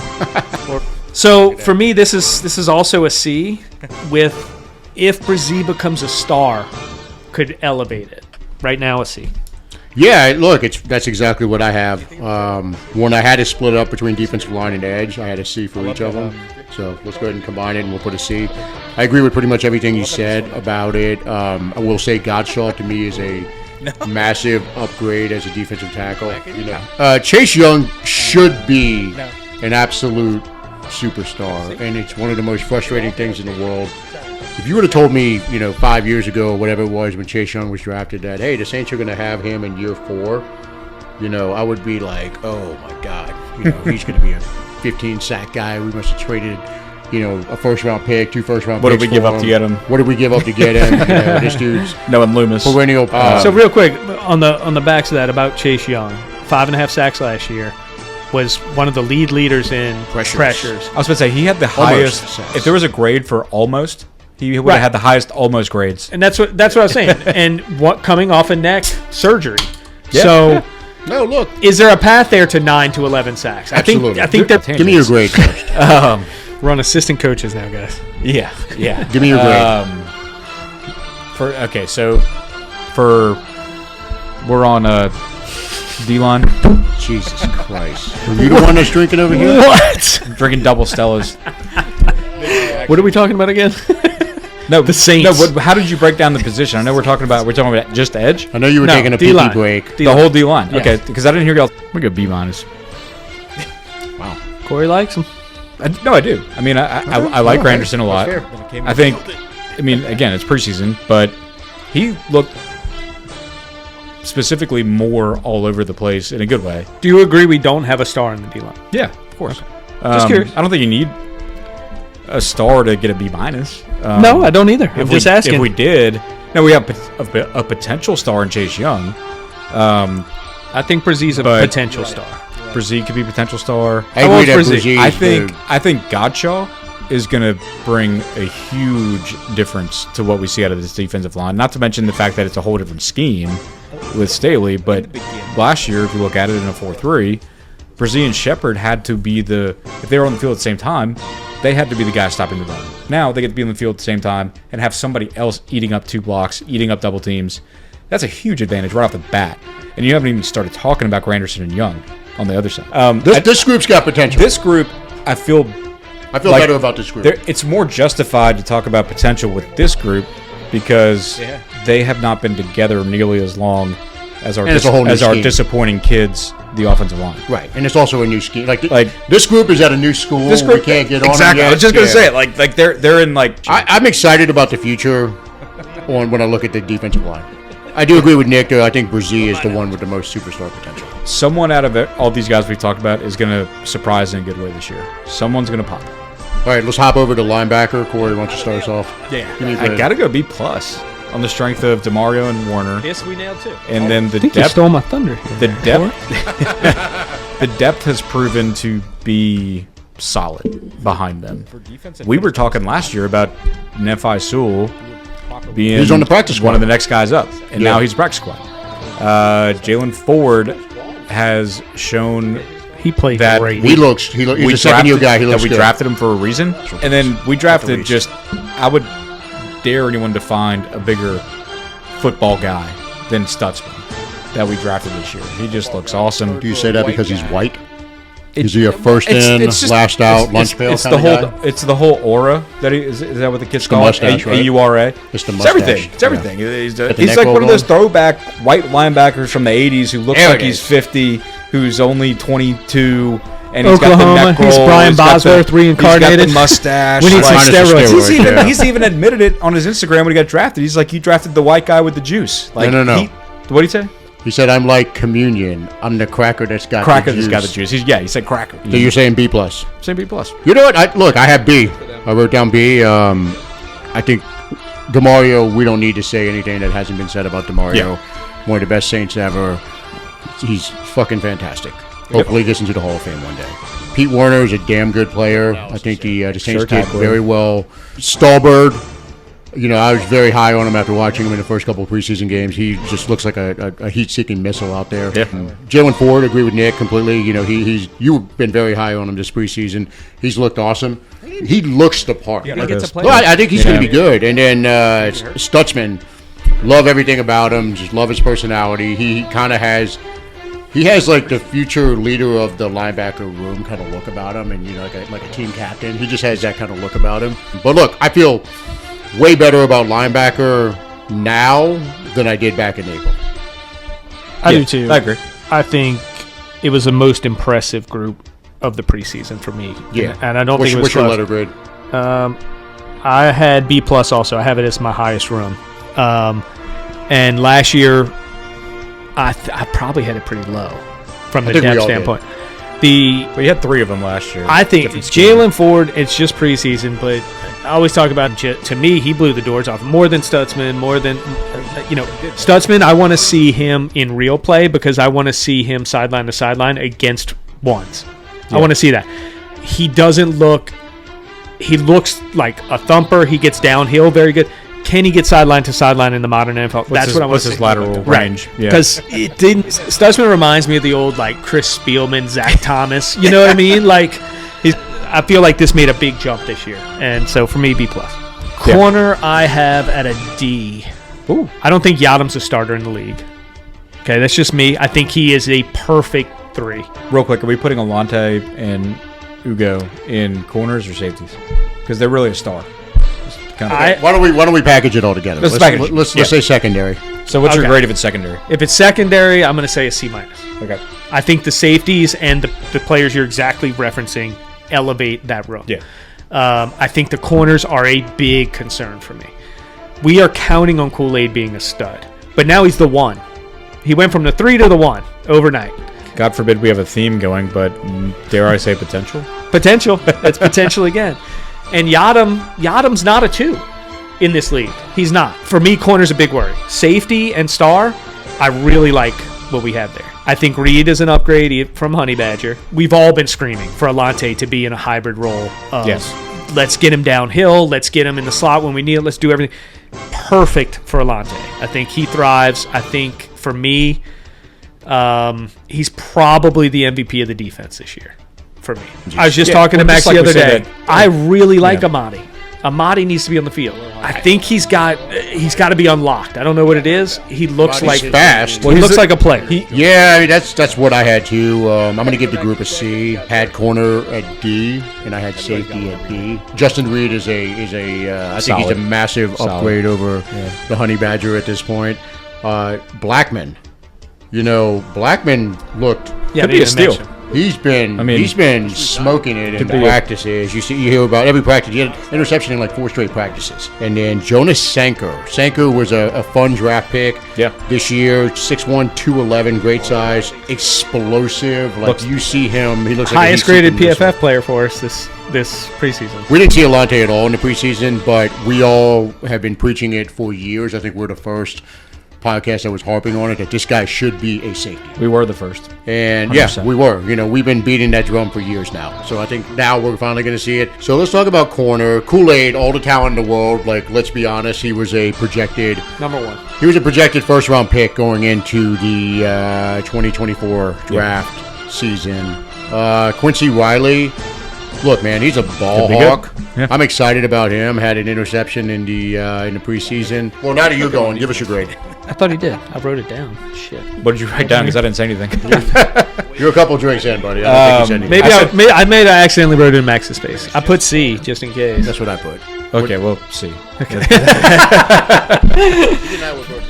So for me, this is also a C. With if Brzee becomes a star, could elevate it. Right now, a C. Yeah, look, that's exactly what I have. When I had to split up between defensive line and edge, I had a C for each of them. So let's go ahead and combine it, and we'll put a C. I agree with pretty much everything you said about it. I will say Godshaw to me is a massive upgrade as a defensive tackle. You know, Chase Young should be an absolute superstar, and it's one of the most frustrating things in the world. If you would have told me, 5 years ago, or whatever it was when Chase Young was drafted, that, hey, the Saints are going to have him in year 4, I would be like, oh, my God. He's going to be a 15-sack guy. We must have traded, a first-round pick, 2 first-round What picks did we give for up to get him? What did we give up to get him? This dude's Knowing Loomis. perennial. So real quick on the backs of that about Chase Young, 5.5 sacks last year, was one of the leaders in pressures. I was about to say he had the Almost highest. sacks. If there was a grade for almost, he would Right. have had the highest almost grades. And that's what I was saying. And what coming off a neck surgery. Yeah. So no, look. is there a path there to 9 to 11 sacks? Absolutely. I think they're Give me your grade first. we're on assistant coaches now, guys. Yeah. Give me your grade. We're on D-line. Jesus Christ. Are you the one that's drinking over here? What? Drinking double Stellas. What are we talking about again? No, The Saints. No, how did you break down the position? I know we're talking about just edge. I know you were No, taking a D-line. pee break. The whole D-line. Yeah. Okay, because I didn't hear y'all. We go B-. Corey likes him. No, I do. I mean, I like Granderson a lot. Fair. I think, again, it's preseason, but he looked specifically more all over the place in a good way. Do you agree we don't have a star in the D line? Yeah, of course. Just curious. I don't think you need a star to get a B-. No, I don't either. I'm just asking. If we did, no, we have a potential star in Chase Young. I think Brzee's a But- potential star. Brzee could be a potential star. I agree that old's Brzee? Brzee is I think Godshaw is going to bring a huge difference to what we see out of this defensive line. Not to mention the fact that it's a whole different scheme with Staley. But last year, if you look at it in a 4-3, Brzee and Shepard had to be if they were on the field at the same time, they had to be the guy stopping the run. Now they get to be on the field at the same time and have somebody else eating up 2 blocks, eating up double teams. That's a huge advantage right off the bat. And you haven't even started talking about Granderson and Young on the other side. This group's got potential. This group, I feel I feel like, better about this group. it's more justified to talk about potential with this group because they have not been together nearly as long as our And it's a whole new scheme. disappointing kids, the offensive line. Right, and it's also a new scheme. Like Like- this group is at a new school. This group we can't get on exactly. it yet. I was just gonna Yeah. say it. Like they're in like I'm excited about the future when I look at the defensive line. I do agree with Nick, though. I think Brzee is the one with the most superstar potential. someone out of all these guys we've talked about is gonna surprise in a good way this year. Someone's gonna pop. All right, let's hop over to linebacker. Corey, why don't you start us off? Yeah. Give me a I grade. gotta go B+ on the strength of DeMario and Warner, Yes, we nailed too. and then the I think you depth. stole my thunder here. The depth, the depth has proven to be solid behind them. We were talking last year about Nephi Sewell being He's on the practice squad. one of the next guys up, and Yeah. now he's practice squad. Jalen Ford has shown He played that great. He's a second-year guy. He looks that we good. drafted him for a reason, and then we drafted just I would dare anyone to find a bigger football guy than Stutzman that we drafted this year. He just looks awesome. Do you say that because he's white? Is he a first in, last out, lunch pail it's kind the of whole guy? It's the whole aura that he is that what the kids the call mustache, it? right? AURA. It's the It's mustache. everything. It's Yeah. everything. the He's neck like one rolled of those on? throwback white linebackers from the '80s who looks There like it he's is. 50, who's only 22. And he's got the Oklahoma, neck he's roll, Brian got the- Bosworth reincarnated. He's got the mustache. We need some Minus the steroids. steroids. He's even admitted it on his Instagram when he got drafted. He's like, he drafted the white guy with the juice. Like, No. What did he say? He said, "I'm like communion. I'm the cracker that's got Cracker the that's juice." got the juice. He said cracker. So you're saying B plus? Same B plus. You know what? I have B. I wrote down B. I think DeMario. We don't need to say anything that hasn't been said about DeMario. Yeah. One of the best Saints ever. He's fucking fantastic. Hopefully, he gets into the Hall of Fame one day. Pete Werner is a damn good player. I think the Saints Sure did tackler. very well. Stallbird. I was very high on him after watching him in the first couple of preseason games. He just looks like a heat-seeking missile out there. Yeah. Jalen Ford, agree with Nick completely. You've been very high on him this preseason. He's looked awesson. He looks the part. Yeah, Like, he gets to play. well, I think he's going to Yeah. be good. And then Stutzman, love everything about him. Just love his personality. He kind of has. He has like the future leader of the linebacker room kind of look about him, and like a team captain. He just has that kind of look about him. But look, I feel way better about linebacker now than I did back in April. I do too. I agree. I think it was the most impressive group of the preseason for me. Yeah. And I don't What's think it was your close. letter grade? I had B plus also. I have it as my highest room. And last year, I probably had it pretty low from the think we depth all did. standpoint. But you had 3 of them last year. I think Different scheme. Jalen Ford, it's just preseason, but I always talk about, to me, he blew the doors off. More than Stutzman, more than, Stutzman, I want to see him in real play because I want to see him sideline to sideline against ones. I want to see that. He doesn't look, he looks like a thumper. He gets downhill very good. Can he get sideline to sideline in the modern NFL? That's what I want What's to see. his lateral range? Yeah. Because it didn't. Stutzman reminds me of the old like Chris Spielman, Zach Thomas. You know what I mean? Like, I feel like this made a big jump this year, and so for me, B plus. Corner, I have at a D. Ooh. I don't think Yadam's a starter in the league. Okay, that's just me. I think he is a perfect 3. Real quick, are we putting Alante and Ugo in corners or safeties? Because they're really a star. Just kind of- Why don't we package it all together? Let's package it. Let's Yeah. say secondary. so what's your Okay. grade if it's secondary? If it's secondary, I'm going to say a C minus. Okay. I think the safeties and the players you're exactly referencing elevate that room. Yeah. I think the corners are a big concern for me. We are counting on Kool-Aid being a stud, but now he's the 1. He went from the 3 to the 1 overnight. God forbid we have a theme going, but dare I say potential? Potential. It's potential again. And Yadam's not a 2 in this league. He's not. For me, corner's a big worry. Safety and star, I really like what we have there. I think Reed is an upgrade from Honey Badger. We've all been screaming for Alante to be in a hybrid role of Yes. let's get him downhill, let's get him in the slot when we need it, let's do everything. Perfect for Alante. I think he thrives. I think for me, he's probably the MVP of the defense this year for me. I was just talking to well, Max just like the we other said day. that- I really like Amadi. Amadi needs to be on the field. I think he's got to be unlocked. I don't know what it is. He looks like He's fast. He looks like a player. Yeah, I mean, that's what I had too. I'm going to give the group a C. Had corner at D, and I had safety at B. Justin Reed is I think he's a Solid. massive Solid. upgrade over the Honey Badger at this point. Blackman, Blackman looked. Yeah, Could they be a didn't steal. mention. He's been smoking it in Could be a- practices. You hear about every practice. He had an interception in like 4 straight practices. And then Jonas Sanko. Sanko was a fun draft pick. Yeah. This year, 6'1", 211, great size, explosive. Like you see him, he looks like Highest a heat-seeking graded PFF missile. player for us this preseason. We didn't see Alante at all in the preseason, but we all have been preaching it for years. I think we're the first podcast that was harping on it that this guy should be a safety. We were the first. And 100%. yeah, we were. We've been beating that drum for years now. So I think now we're finally going to see it. So let's talk about corner. Kool-Aid, all the talent in the world. Like, let's be honest, he was a projected Number 1. He was a projected first-round pick going into the 2024 draft season. Quincy Riley, Look, man, he's a ball Could be good. hawk. Yeah. I'm excited about him. Had an interception in the preseason. Well, now that you're going, give us your grade. I thought he did. I wrote it down. Shit. What did you write down? Because I didn't say anything. You're a couple drinks in, buddy. I don't think you said anything. Maybe I accidentally wrote it in Max's space. I put C just in case. That's what I put. Okay, we'll see.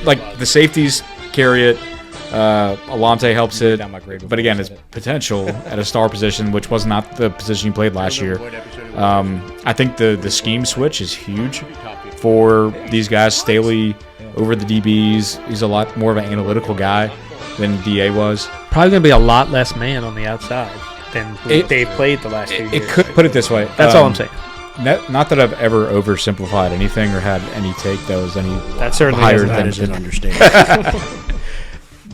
Like the safeties carry it. Alante helps it. But again, his potential at a star position, which was not the position he played last year. I think the scheme switch is huge for these guys. Staley over the DBs. He's a lot more of an analytical guy than DA was. Probably going to be a lot less man on the outside than they've played the last 2 years. It could put it this way. That's all I'm saying. Not that I've ever oversimplified anything or had any take that was any That certainly higher isn't than That is an understatement.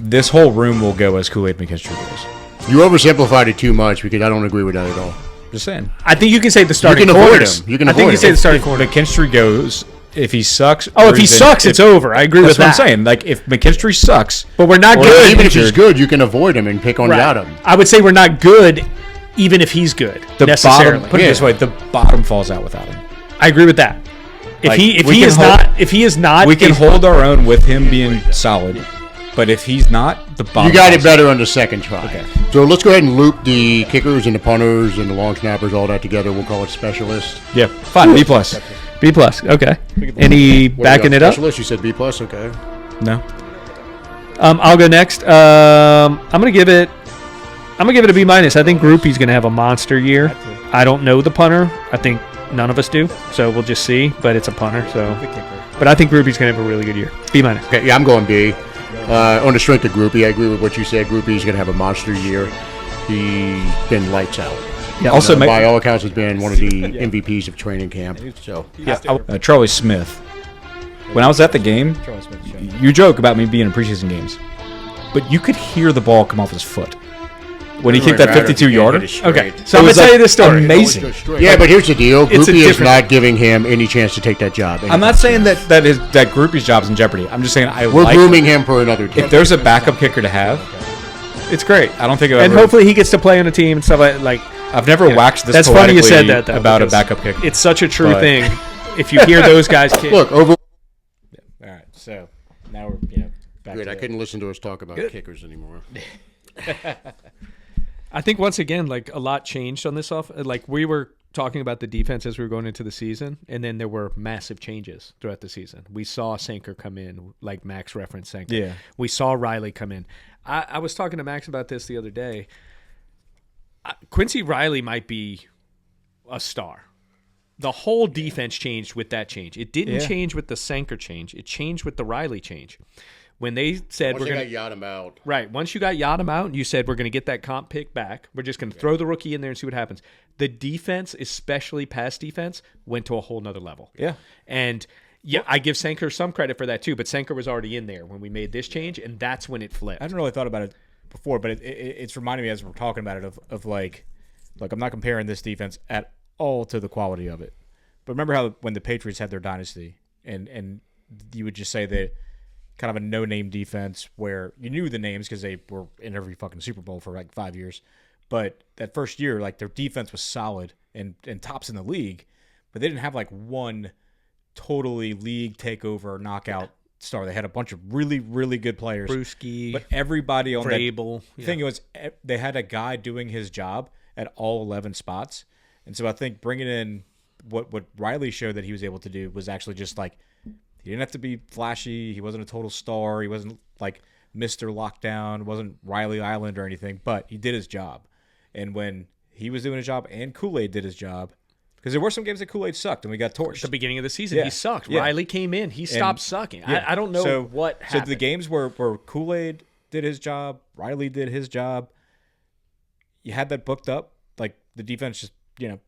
this whole room will go as Kool-Aid McKinstry goes. You oversimplified it too much because I don't agree with that at all. Just saying. I think you can say the starting can avoid corners. him. You can I think avoid you say him. the starting corner. McKinstry goes if he sucks. Oh, or if he even- sucks, it's over. I agree That's with what that. I'm saying. Like if McKinstry sucks, But we're not Or good. Even if he's injured. good, you can avoid him and pick on Right. the Adam. I would say we're not good, even if he's good. the necessarily. bottom. Put it this way: the bottom falls out without him. I agree with that. If Like, he we can is not, We can a- hold our own with him being solid, but if he's not, the bottom. You got it falls better on the second try. So let's go ahead and loop the kickers and the punters and the long snappers, all that together. We'll call it specialists. out. Yeah, fine. B plus. B plus. Okay. Any What do backing you it got, up? Specialist? You said B plus. Okay. No. I'll go next. I'm gonna give it a B minus. I think Groupie's gonna have a monster year. I don't know the punter. I think none of us do. So we'll just see. But it's a punter. So, but I think Groupie's gonna have a really good year. B minus. Okay. Yeah, I'm going B. On the strength of Groupie, I agree with what you said. Groupie's going to have a monster year. He's been lights out. Yeah. Also, By all accounts, has been one of the MVPs of training camp. So Charlie Smith. When I was at the game, you joke about me being in preseason games, but you could hear the ball come off his foot when he kicked that 52-yarder. Okay. It So I'm gonna was, tell like, you this story. amazing. Yeah, but here's the deal. It's a Groupie is different- not giving him any chance to take that job. I'm not saying that Groupie's job's in jeopardy. I'm just saying We're like grooming him for another team. if there's a backup kicker to have, It's great. I don't think I've And ever. hopefully he gets to play on a team and stuff like. I've never waxed this. That's funny you said poetically that though, about a because backup kicker. It's such a true But- thing. If you hear those guys kick, Look, over. All right, so now we're back Good. to I couldn't listen to us talk about kickers anymore. I think once again, like a lot changed on this off. Like we were talking about the defense as we were going into the season, and then there were massive changes throughout the season. We saw Sanker come in, like Max referenced Sanker. Yeah. We saw Riley come in. I was talking to Max about this the other day. Quincy Riley might be a star. The whole defense changed with that change. It didn't change with the Sanker change. It changed with the Riley change. When they said Once we're they going to got him out. Right. Once you got Yadam out, you said we're going to get that comp pick back. We're just going to throw the rookie in there and see what happens. The defense, especially pass defense, went to a whole nother level. Yeah. And yeah, I give Sanker some credit for that too, but Sanker was already in there when we made this change, and that's when it flipped. I hadn't really thought about it before, but it's reminding me as we're talking about it of like, look, I'm not comparing this defense at all to the quality of it. But remember how when the Patriots had their dynasty and you would just say that kind of a no-name defense where you knew the names because they were in every fucking Super Bowl for like 5 years. But that first year, like their defense was solid and tops in the league, but they didn't have like one totally league takeover knockout star. They had a bunch of really, really good players. Brewski, But everybody on Vrabel. that thing was they had a guy doing his job at all 11 spots. And so I think bringing in what Riley showed that he was able to do was actually just like he didn't have to be flashy. He wasn't a total star. He wasn't like Mr. Lockdown. Wasn't Riley Island or anything, but he did his job. And when he was doing his job and Kool-Aid did his job, because there were some games that Kool-Aid sucked and we got torched. At the beginning of the season, Yeah. he sucked. Yeah. Riley came in. He stopped sucking. Yeah. I don't know what happened. So the games where Kool-Aid did his job, Riley did his job, you had that booked up, like the defense just,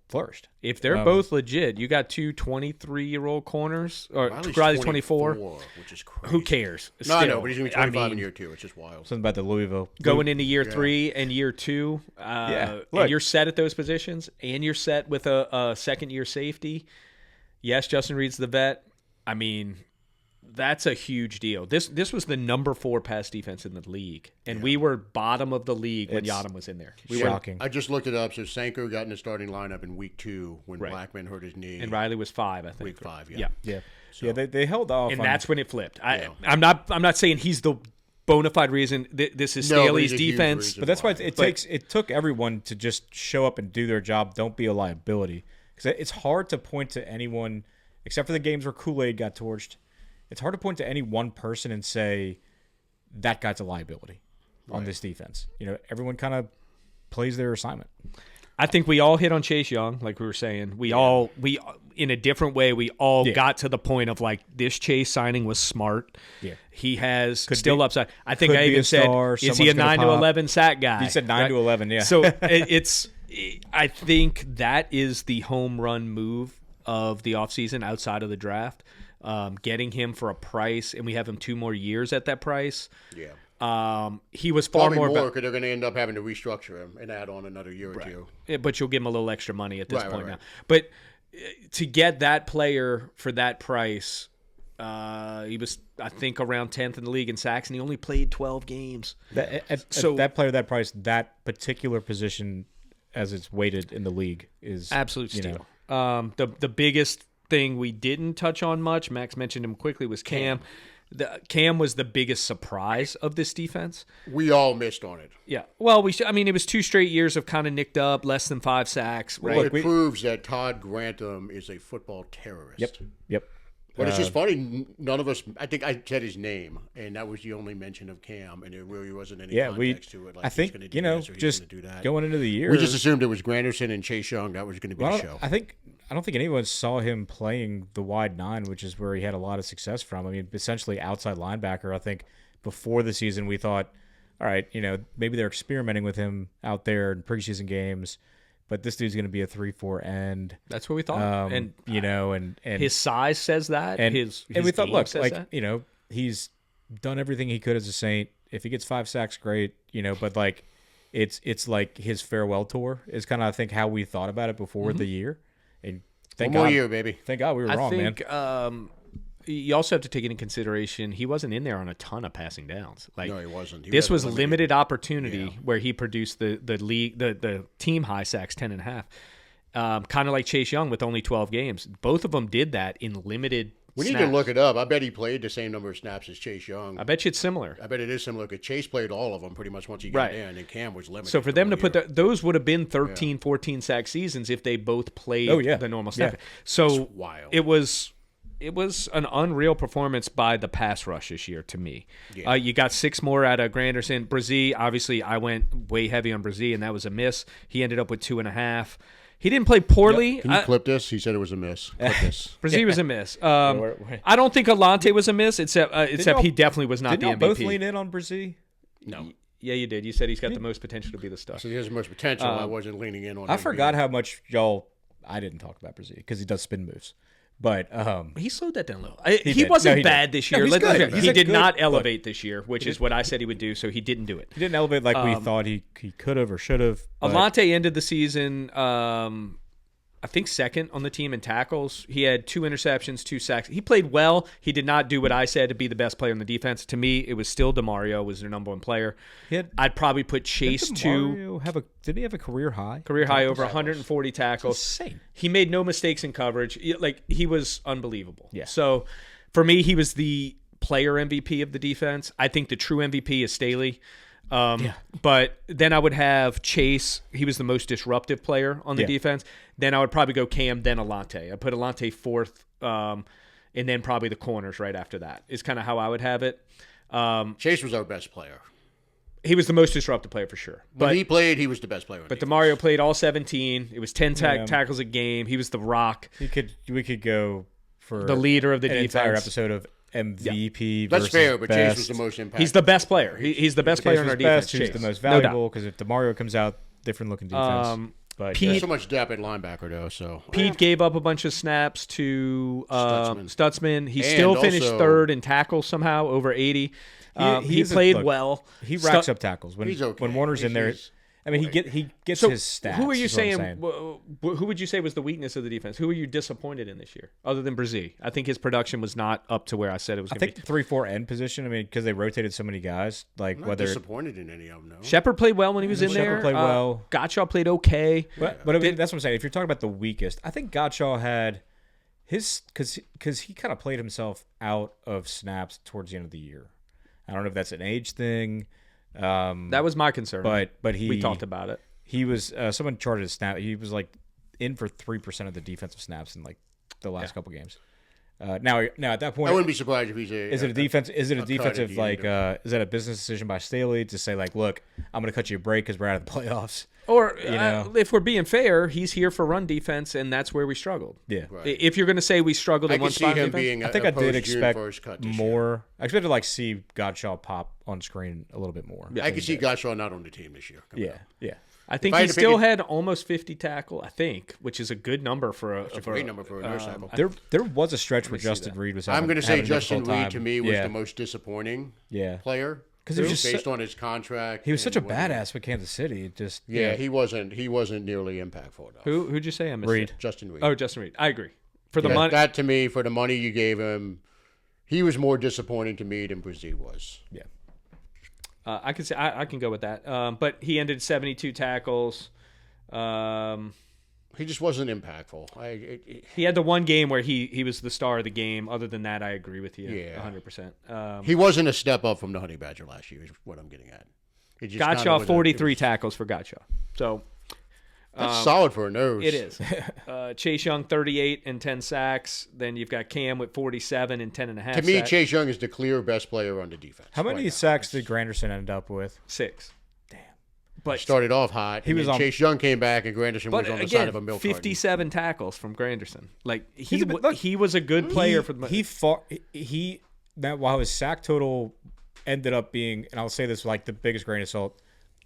flourished. If they're both legit, you got two 23-year-old corners, or Riley's 24. Which is crazy. Who cares? No, I know, Still, but he's going to be 25 in year 2. It's just wild. Something about the Louisville. going into year 3 and year 2, Look. and you're set at those positions, and you're set with a second-year safety. Yes, Justin Reed's the vet. I mean, That's a huge deal. This was the number 4 pass defense in the league, and we were bottom of the league when It's Yadam was in there. Shocking. I just looked it up. So Sanko got in the starting lineup in week 2 when Right. Blackman hurt his knee. And Riley was 5, I think. Week 5, Yeah. Yeah, they held off. And on, that's when it flipped. I'm not saying he's the bona fide reason. This is No, but Staley's he's a huge defense. reason. But that's why Why? it took everyone to just show up and do their job. Don't be a liability, because it's hard to point to anyone except for the games where Kool-Aid got torched. It's hard to point to any one person and say that guy's a liability on this defense. Everyone kind of plays their assignment. I think we all hit on Chase Young, like we were saying. We in a different way, we all got to the point of like this Chase signing was smart. Yeah. He has Could still be- upside. I think could I be even a said, star, is he a someone's gonna 9 to pop. 11 sack guy? You said 9 right? to 11, yeah. So I think that is the home run move of the offseason outside of the draft. Getting him for a price, and we have him 2 more years at that price. Yeah. He was far Probably more, more because they're going to end up having to restructure him and add on another year or two. but you'll give him a little extra money at this Right, point right, now. But to get that player for that price, he was, I think, around 10th in the league in sacks, and he only played 12 games. So- That player, that price, that particular position as it's weighted in the league is Absolute steal. The biggest thing we didn't touch on much, Max mentioned him quickly, was Cam. Cam was the biggest surprise of this defense. We all missed on it. Yeah. Well, it was 2 straight years of kind of nicked up, less than 5 sacks. Right. Well, Look, it proves that Todd Grantham is a football terrorist. Yep. But it's just funny. None of us. I think I said his name, and that was the only mention of Cam, and there really wasn't any Yeah, context to it. Like I think he's gonna do this or he's just gonna do that. going into the year, We just assumed it was Granderson and Chase Young. That was going to be Well, the show. I don't think anyone saw him playing the wide 9, which is where he had a lot of success from. I mean, essentially outside linebacker. I think before the season we thought, all right, maybe they're experimenting with him out there in preseason games, but this dude's going to be a 3-4 end. That's what we thought. And and his size says that. and his we thought, game look, says like that. he's done everything he could as a Saint. If he gets 5 sacks, great. But like, it's like his farewell tour is kind of, I think, how we thought about it before the year. And thank One more God, year, baby. Thank God we were I wrong, man. think you also have to take into consideration he wasn't in there on a ton of passing downs. Like No, he wasn't. He this was was limited. limited opportunity where he produced the league the team high sacks 10.5. Kind of like Chase Young with only 12 games. Both of them did that in limited. We need to snaps. look it up. I bet he played the same number of snaps as Chase Young. I bet you it's similar. I bet it is similar because Chase played all of them pretty much once he got Right. in, and Cam was limited. So for them to one put year. those would have been 13, 14 sack seasons if they both played Oh, yeah. the normal Yeah. snap. So wild. it was an unreal performance by the pass rush this year to me. Yeah. You got 6 more out of Granderson. Brzee, obviously, I went way heavy on Brzee, and that was a miss. He ended up with 2.5. He didn't play poorly. Can you clip this? He said it was a miss. Clip this. Brzee was a miss. I don't think Alante was a miss, except y'all- he definitely was not Didn't the y'all MVP. both lean in on Brzee? No. Yeah, you did. You said he's got the most potential to be the star. So he has the most potential. I wasn't leaning in on I him forgot either. how much y'all. I didn't talk about Brzee because he does spin moves, but He slowed that down a little. He He did. wasn't No, he did. bad this No, year. he's good. He's He a did good- not look. elevate this year, which is what I said he would do, so he didn't do it. he didn't elevate like we thought he could have or should have. but- Alante ended the season, I think, second on the team in tackles. He had 2 interceptions, 2 sacks. He played well. He did not do what I said to be the best player in the defense. To me, it was still DeMario was their number 1 player. He had- I'd probably put Chase Didn't 2. Mario didn't he have a career high? Career high over 140 tackles. Insane. He made no mistakes in coverage. Like, he was unbelievable. Yeah. So for me, he was the player MVP of the defense. I think the true MVP is Staley. But then I would have Chase. He was the most disruptive player on the Yeah. defense. Then I would probably go Cam, then Alante. I put Alante 4th, and then probably the corners right after that is kind of how I would have it. Chase was our best player. He was the most disruptive player for sure. When he played, he was the best player. But DeMario played all 17. It was 10 Yeah. tackles a game. He was the rock, We could go for the leader of the an defense. entire episode of MVP. That's versus fair, but best. Chase was the most impactful. He's the best player. He's the best Chase player in was our defense. best. He was Chase. the most No doubt. valuable because if DeMario comes out, different looking defense. But Pete- There's so much depth at linebacker, though. So Pete gave up a bunch of snaps to Stutzman. He And still finished also- 3rd in tackles somehow, over 80. He he's played look, well. he racks up tackles when He's okay. when Warner's in there. He's- I mean, he gets So his stats. who are you is what I'm saying? Who would you say was the weakness of the defense? Who are you disappointed in this year, other than Brazil? I think his production was not up to where I said it was I going to think be. the 3-4 end position. I mean, because they rotated so many guys, like I'm not whether. disappointed in any of them, no. Shepard played well when he was in Shepard there. played well. Gottschall played okay. But I mean, that's what I'm saying. If you're talking about the weakest, I think Gottschall had his because he kind of played himself out of snaps towards the end of the year. I don't know if that's an age thing. That was my concern. But we talked about it. He was someone charted his snap. He was like in for 3% of the defensive snaps in like the last couple games. Now at that point, I wouldn't be surprised if he's is it a defense? Is it a cut at defensive the like? end Is that a business decision by Staley to say like, look, I'm going to cut you a break because we're out of the playoffs? Or know. if we're being fair, he's here for run defense, and that's where we struggled. Yeah, If you're going to say we struggled I in can one see spot, him on defense, being I think I did post-June expect 1st cut this year. more. I expected to like see Gottschall pop on screen a little bit more. I can see Gottschall not on the team this year. Yeah, yeah. I think I he had to pick still it- had almost 50 tackle. I think, which is a good number for a Great number for a nose tackle. There was a stretch where Justin Reed was. I'm going to say having a Justin difficult Reed time. to me was Yeah. the most disappointing Yeah. player 'Cause he was just based so- on his contract. He was such a and what he- badass with Kansas City. It just Yeah, he wasn't nearly impactful enough. Who'd you say? I missed Reed. it. Justin Reed. Oh, Justin Reed. I agree. For the Yeah, money, that to me, for the money you gave him, he was more disappointing to me than Brazil was. yeah. I can say I can go with that. But he ended 72 tackles. He just wasn't impactful. He had the one game where he was the star of the game. Other than that, I agree with you. Yeah. 100%. He wasn't a step up from the Honey Badger last year. Is what I'm getting at. It just kinda Gottschall was 43 tackles for Gottschall. So That's solid for a nose. it is. Chase Young 38 and 10 sacks. Then you've got Cam with 47 and 10 and a half. To me, sacks. Chase Young is the clear best player on the defense. How many right now. sacks did Granderson end up with? 6. Damn. But Started off hot. He was was on- Chase Young came back and Granderson But was on the again, side of a milk carton. 57 tackles from Granderson. Like He's a bit- look, he was a good player for the He fought. He that while his sack total ended up being, and I'll say this with like the biggest grain of salt,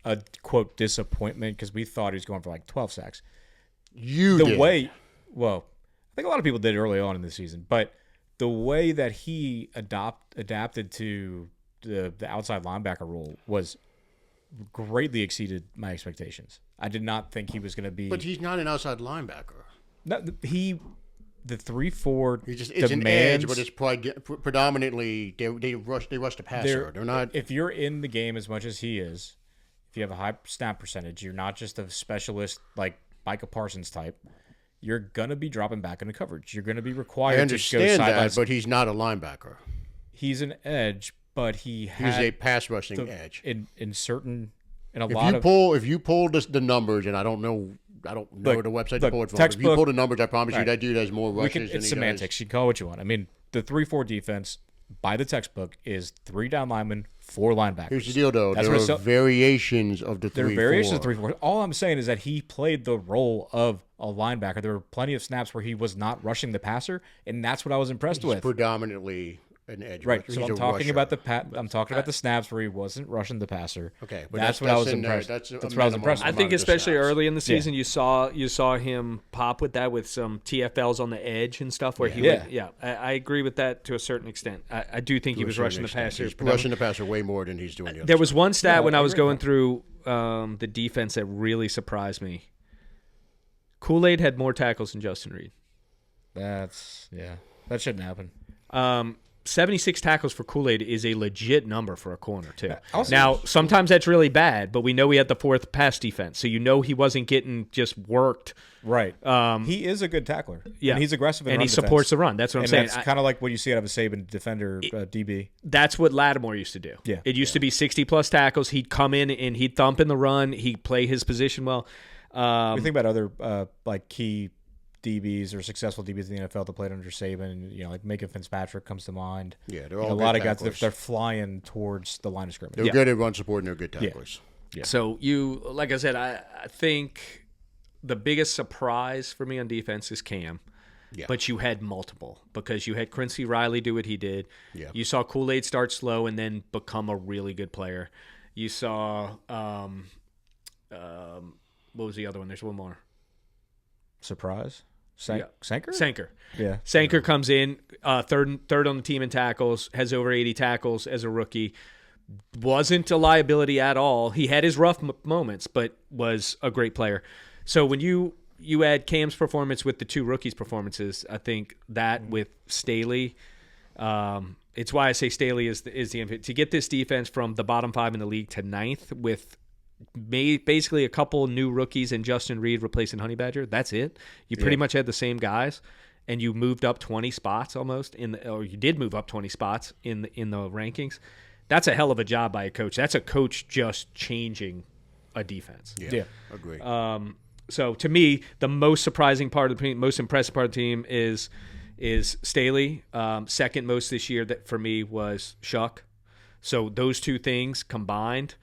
a quote disappointment because we thought he was going for like 12 sacks. You The did. way, well, I think a lot of people did early on in the season, but the way that he adapted to the outside linebacker role was greatly exceeded my expectations. I did not think he was going to be. But he's not an outside linebacker. No, the 3-4 He just it's an edge, but it's predominantly they rush the passer. They're not. If you're in the game as much as he is, if you have a high snap percentage, you're not just a specialist like Micah Parsons type. You're gonna be dropping back into coverage. You're gonna be I required to go understand sideline. that, but he's not a linebacker. He's an edge, but he He's had a pass rushing the- edge. in certain in a If lot you of pull the numbers, and I don't know Look, the website to look, pull it from. If you textboook- pull the numbers, I promise you Right. that dude has more we rushes can, than it's he semantics. You can call it what you want. I mean, the 3-4 defense by the textbook is 3 down linemen, 4 linebackers. Here's the deal, though. That's There what are it's so- variations of the There are 3-4. variations of 3-4. All I'm saying is that he played the role of a linebacker. There were plenty of snaps where he was not rushing the passer, and that's what I was impressed He's with. predominantly an edge Right. rusher. So He's I'm a talking rusher. about I'm talking about the snaps where he wasn't rushing the passer. Okay, but that's what I was in there. impressed. That's a what I was minimum impressed. I with. think amount of especially snaps. early in the season, you saw him pop with that with some TFLs on the edge and stuff. Where he Yeah. would, I agree with that to a certain extent. I do think he To a was certain rushing the extent. passer. He's rushing the passer way more than he's doing the other There was stuff. one stat No, when I I was agree going with through the defense that really surprised me. Kool-Aid had more tackles than Justin Reed. That shouldn't happen. 76 tackles for Kool-Aid is a legit number for a corner, too. Also- Now, sometimes that's really bad, but we know he had the 4th pass defense, so you know he wasn't getting just worked. Right. He is a good tackler. Yeah. And he's aggressive in And run he supports defense. the run. That's what I'm And saying. that's kind of like what you see out of a Saban defender DB. That's what Lattimore used to do. Yeah. It used to be 60-plus tackles. He'd come in and he'd thump in the run. He'd play his position well. We think about other like key DBs or successful DBs in the NFL that played under Saban. You know, like Micah Fitzpatrick comes to mind. Yeah, they're You know, all a lot good of guys. tacklers. They're flying towards the line of scrimmage. They're good at run support and they're good tacklers. So you, like I said, I think the biggest surprise for me on defense is Cam. Yeah. But you had multiple because you had Quincy Riley do what he did. Yeah. You saw Kool-Aid start slow and then become a really good player. You saw what was the other one? There's one more. Surprise. Yeah. Sanker? Sanker. Yeah. Sanker comes in third on the team in tackles, has over 80 tackles as a rookie. wasn't a liability at all. He had his rough moments, but was a great player. So when you add Cam's performance with the two rookies' performances, I think that with Staley, it's why I say Staley is the to get this defense from the bottom 5 in the league to 9th with basically a couple new rookies and Justin Reed replacing Honey Badger. That's it. You pretty much had the same guys, and you moved up 20 spots almost or you did move up 20 spots in the rankings. That's a hell of a job by a coach. That's a coach just changing a defense. Yeah. Agree. So to me, the most surprising part of the team, most impressive part of the team is Staley. Second most this year that for me was Shuck. So those two things combined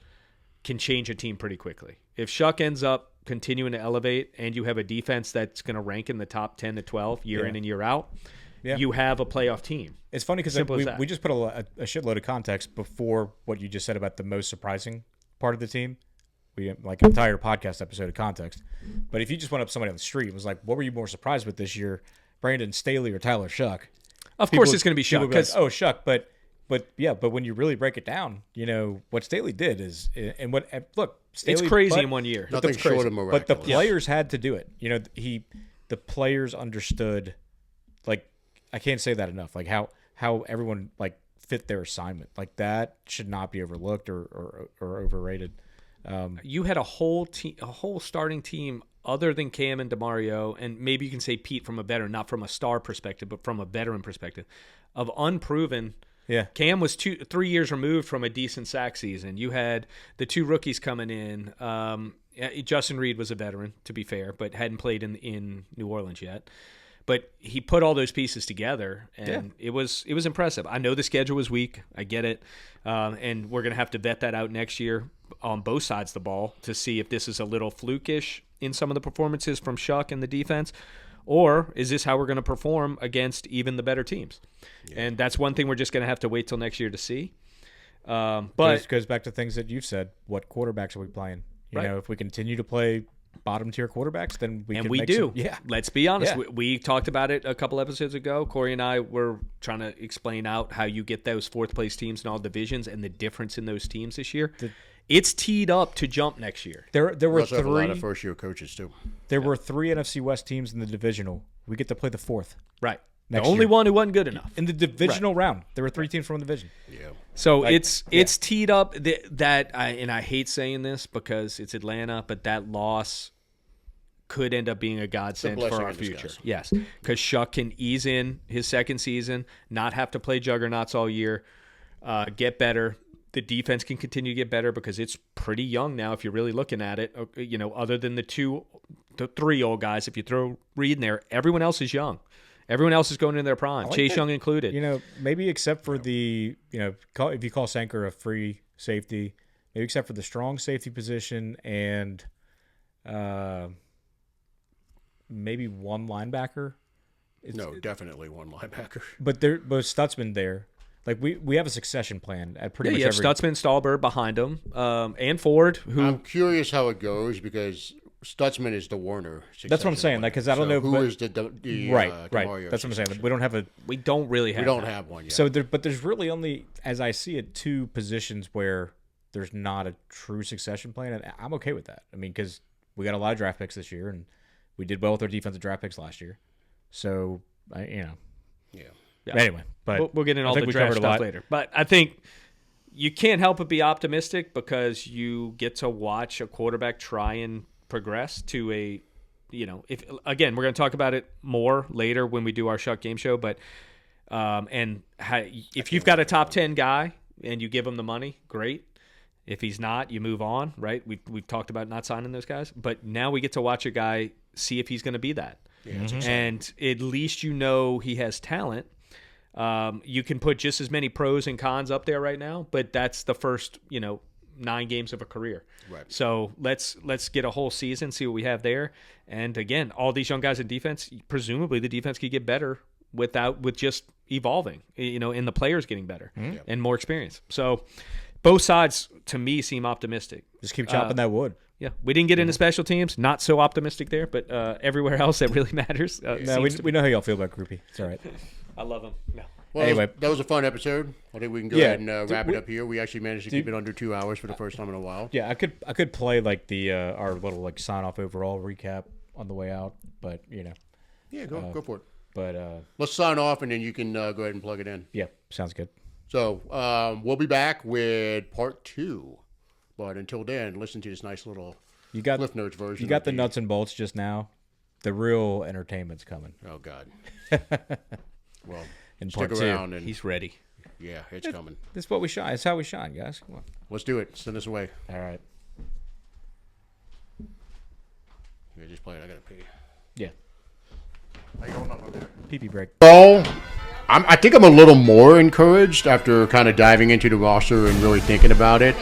can change a team pretty quickly. If Shuck ends up continuing to elevate and you have a defense that's going to rank in the top 10 to 12 year in and year out, you have a playoff team. It's funny because Simple as that. we just put a shitload of context before what you just said about the most surprising part of the team. We like an entire podcast episode of context. But if you just went up to somebody on the street and was like, what were you more surprised with this year, Brandon Staley or Tyler Shuck? Of course it's going to be Shuck. Like, oh, Shuck. But when you really break it down, what Staley did is, and what look, Staley, it's crazy in 1 year. Nothing short of miraculous. But the players had to do it. The players understood. Like, I can't say that enough. Like how everyone like fit their assignment. Like that should not be overlooked or overrated. You had a whole starting team other than Cam and DeMario, and maybe you can say Pete from a veteran, not from a star perspective, but from a veteran perspective, of unproven. Yeah. Cam was 3 years removed from a decent sack season. You had the two rookies coming in. Justin Reed was a veteran, to be fair, but hadn't played in New Orleans yet. But he put all those pieces together, and it was impressive. I know the schedule was weak. I get it. And we're going to have to vet that out next year on both sides of the ball to see if this is a little flukish in some of the performances from Shuck and the defense, or is this how we're going to perform against even the better teams? Yeah. And that's one thing we're just going to have to wait till next year to see. But it goes back to things that you've said. What quarterbacks are we playing? If we continue to play bottom tier quarterbacks, then we do. Yeah, let's be honest. Yeah. We talked about it a couple episodes ago. Corey and I were trying to explain out how you get those fourth place teams in all divisions and the difference in those teams this year. It's teed up to jump next year. There were We also have a lot of three. first year coaches too. There were 3 NFC West teams in the divisional. We get to play the 4th. Right. Next The only year. one who wasn't good enough. In the divisional round, there were 3 teams from the division. Yeah. So it's teed up that and I hate saying this because it's Atlanta, but that loss could end up being a godsend blessing for our in future. disguise. Yes, because Shuck can ease in his second season, not have to play juggernauts all year, get better. The defense can continue to get better because it's pretty young now if you're really looking at it. Other than the 3 old guys, if you throw Reed in there, everyone else is young. Everyone else is going in their prime, like Chase that. Young included. Maybe except for the, if you call Sanker a free safety, maybe except for the strong safety position and maybe one linebacker. Definitely one linebacker. But Stutzman there. Like we have a succession plan at pretty much you have every. Stutzman, Stahlberg behind him, and Ford, who I'm curious how it goes because Stutzman is the Warner. That's what I'm saying. Like, because I don't know who but, is the right. DeMario That's what I'm saying. successor. We don't have a. we don't really have. We don't that. have one yet. So but there's really only, as I see it, 2 positions where there's not a true succession plan, and I'm okay with that. I mean, because we got a lot of draft picks this year, and we did well with our defensive draft picks last year. So yeah. Anyway, but we'll get into all the we draft covered a stuff lot. later. But I think you can't help but be optimistic because you get to watch a quarterback try and progress to a, if again, we're going to talk about it more later when we do our Shuck Game Show. But if you've got a top 10 guy and you give him the money, great. If he's not, you move on, right? We've talked about not signing those guys, but now we get to watch a guy see if he's going to be that. Yeah, it's exciting. And at least he has talent. You can put just as many pros and cons up there right now, but that's the first, 9 games of a career. Right. So let's get a whole season, see what we have there. And again, all these young guys in defense, presumably the defense could get better with just evolving, and the players getting better and more experience. So both sides to me seem optimistic. just keep chopping that wood. Yeah, we didn't get into special teams. Not so optimistic there, but everywhere else that really matters. No, we know how y'all feel about Groupie. It's all right. I love him. Yeah. Well, Anyway. that was a fun episode. I think we can go Yeah. ahead and wrap it up here. We actually managed to keep it under 2 hours for the first time in a while. Yeah, I could play like the our little like sign off overall recap on the way out, but Yeah, go for it. but Let's sign off, and then you can go ahead and plug it in. yeah, sounds good. So we'll be back with part 2. But until then, listen to this nice little You got Cliff Notes version. you got of the nuts and bolts just now. The real entertainment's coming Oh, God. Well, in stick part 2. around, and He's ready. yeah, it's coming. This is what we shine. It's how we shine, guys. Come on. Let's do it. Send us away. All right. Yeah, just play it. I got to pee. Yeah. How you going up there? Pee break. So, I think I'm a little more encouraged after kind of diving into the roster and really thinking about it.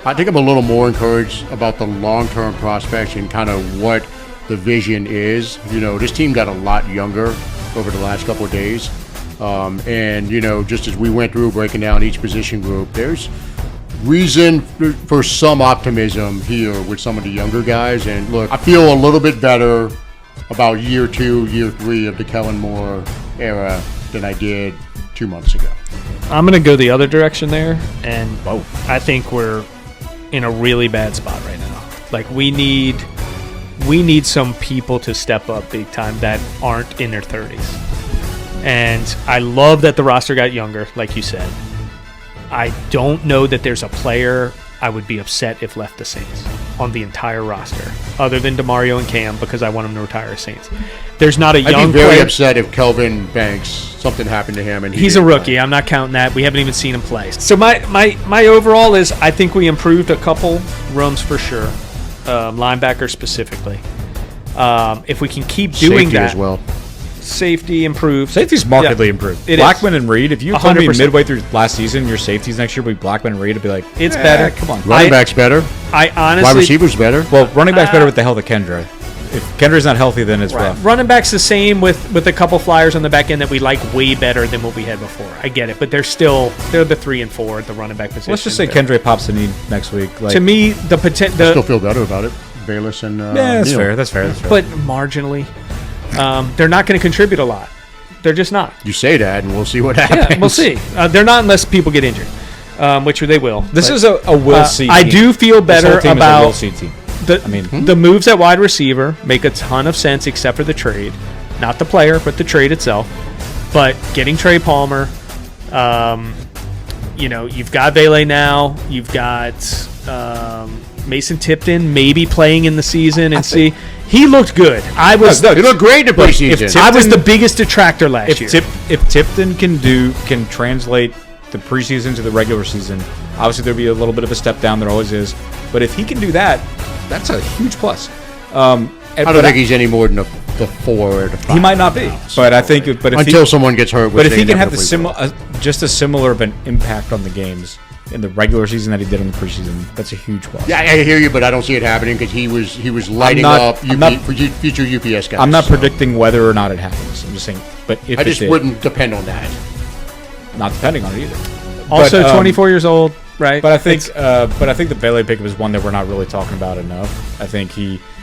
I think I'm a little more encouraged about the long-term prospects and kind of what the vision is. This team got a lot younger over the last couple of days. And, just as we went through breaking down each position group, there's reason for some optimism here with some of the younger guys. And look, I feel a little bit better about year 2, year 3 of the Kellen Moore era than I did 2 months ago. I'm going to go the other direction there, and I think we're in a really bad spot right now. Like we need some people to step up big time that aren't in their 30s. And I love that the roster got younger, like you said. I don't know that there's a player I would be upset if left the Saints on the entire roster, other than DeMario and Cam, because I want them to retire as Saints. There's not a young I'd be very player. upset if Kelvin Banks, something happened to him, and He's a rookie. I'm not counting that. We haven't even seen him play. So my overall is I think we improved a couple rooms for sure, linebacker specifically. If we can keep doing Safety that, as well. safety improves. Safety's markedly improved. It is. Blackman and Reed. If you told me 100%. midway through last season your safeties next year would be Blackman and Reed, I'd be like, It's better. Come on. Running back's better. I Wide honestly, receivers better. Well, running back's better with the health of Kendra. If Kendra's not healthy, then it's rough. running back's the same with a couple flyers on the back end that we like way better than what we had before. I get it, but they're the 3 and 4 at the running back position. Let's just say Kendra pops the knee next week. Like, To me, the potential. Still feel better about it. Bayless and yeah, that's Neal. fair. That's fair. But marginally, they're not going to contribute a lot. They're just not. You say that, and we'll see what happens. Yeah, we'll see. They're not unless people get injured, which they will. This But, is a will see. I team. do feel This whole better team is a will about see team. the moves at wide receiver make a ton of sense except for the trade, not the player, but the trade itself. But getting Trey Palmer, you've got Vele now, you've got Mason Tipton maybe playing in the season and see. He looked good. I was You look great in the preseason. I was the biggest detractor last year. If Tipton can translate the preseason to the regular season, obviously there'll be a little bit of a step down. There always is. But if he can do that, that's a huge plus. I don't think he's any more than the 4 or the 5. He might not be, but I think. But if Until someone gets hurt. But if he can have just a similar of an impact on the games in the regular season that he did in the preseason, that's a huge plus. Yeah, I hear you, but I don't see it happening because he was lighting up for future UPS guys. I'm not predicting whether or not it happens. I'm just saying. But if I just it did, wouldn't depend on that. not depending on it either. Also, But, 24 years old, right? But I think the Bailey pick was one that we're not really talking about enough. I think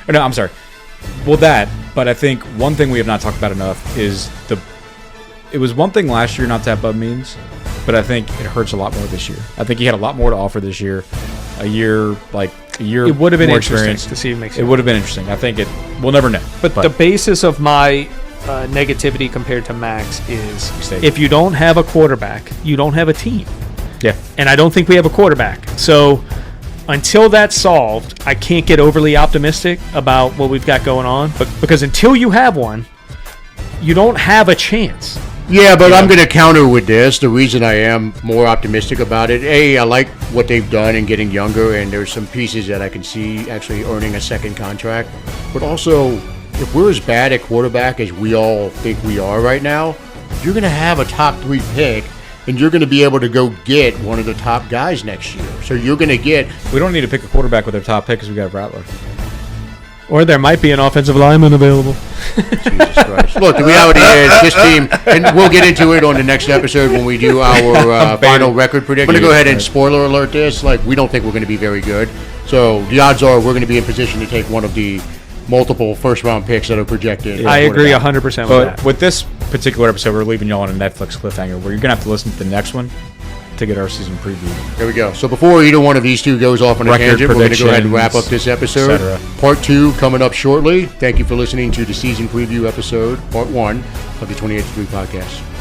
I'm sorry. Well, but I think one thing we have not talked about enough is it was one thing last year not to have Bub Means, but I think it hurts a lot more this year. I think he had a lot more to offer this year. A year. It would have been interesting experience. to see if it makes It would have been interesting. I think we'll never know. But the basis of my negativity compared to Max is Stay. if you don't have a quarterback, you don't have a team. yeah. And I don't think we have a quarterback. So until that's solved, I can't get overly optimistic about what we've got going on. But because until you have one, you don't have a chance. Yeah, but I'm going to counter with this. The reason I am more optimistic about it, I like what they've done in getting younger, and there's some pieces that I can see actually earning a second contract. But also, if we're as bad at quarterback as we all think we are right now, you're going to have a top 3 pick, and you're going to be able to go get one of the top guys next year. So you're going to get... We don't need to pick a quarterback with our top pick because we got Rattler. Or there might be an offensive lineman available. Jesus Christ. Look, the reality is this team, and we'll get into it on the next episode when we do our final record prediction. I'm going to go ahead and spoiler alert this. We don't think we're going to be very good. So the odds are we're going to be in position to take one of the multiple first-round picks that are projected. I agree 100% with But that. with this particular episode, we're leaving y'all on a Netflix cliffhanger where you're gonna have to listen to the next one to get our season preview. There we go. So before either one of these two goes off on a Record tangent, we're going to go ahead and wrap up predictions, this episode. etc. Part 2 coming up shortly. Thank you for listening to the season preview episode, Part 1 of the 28-3 podcast.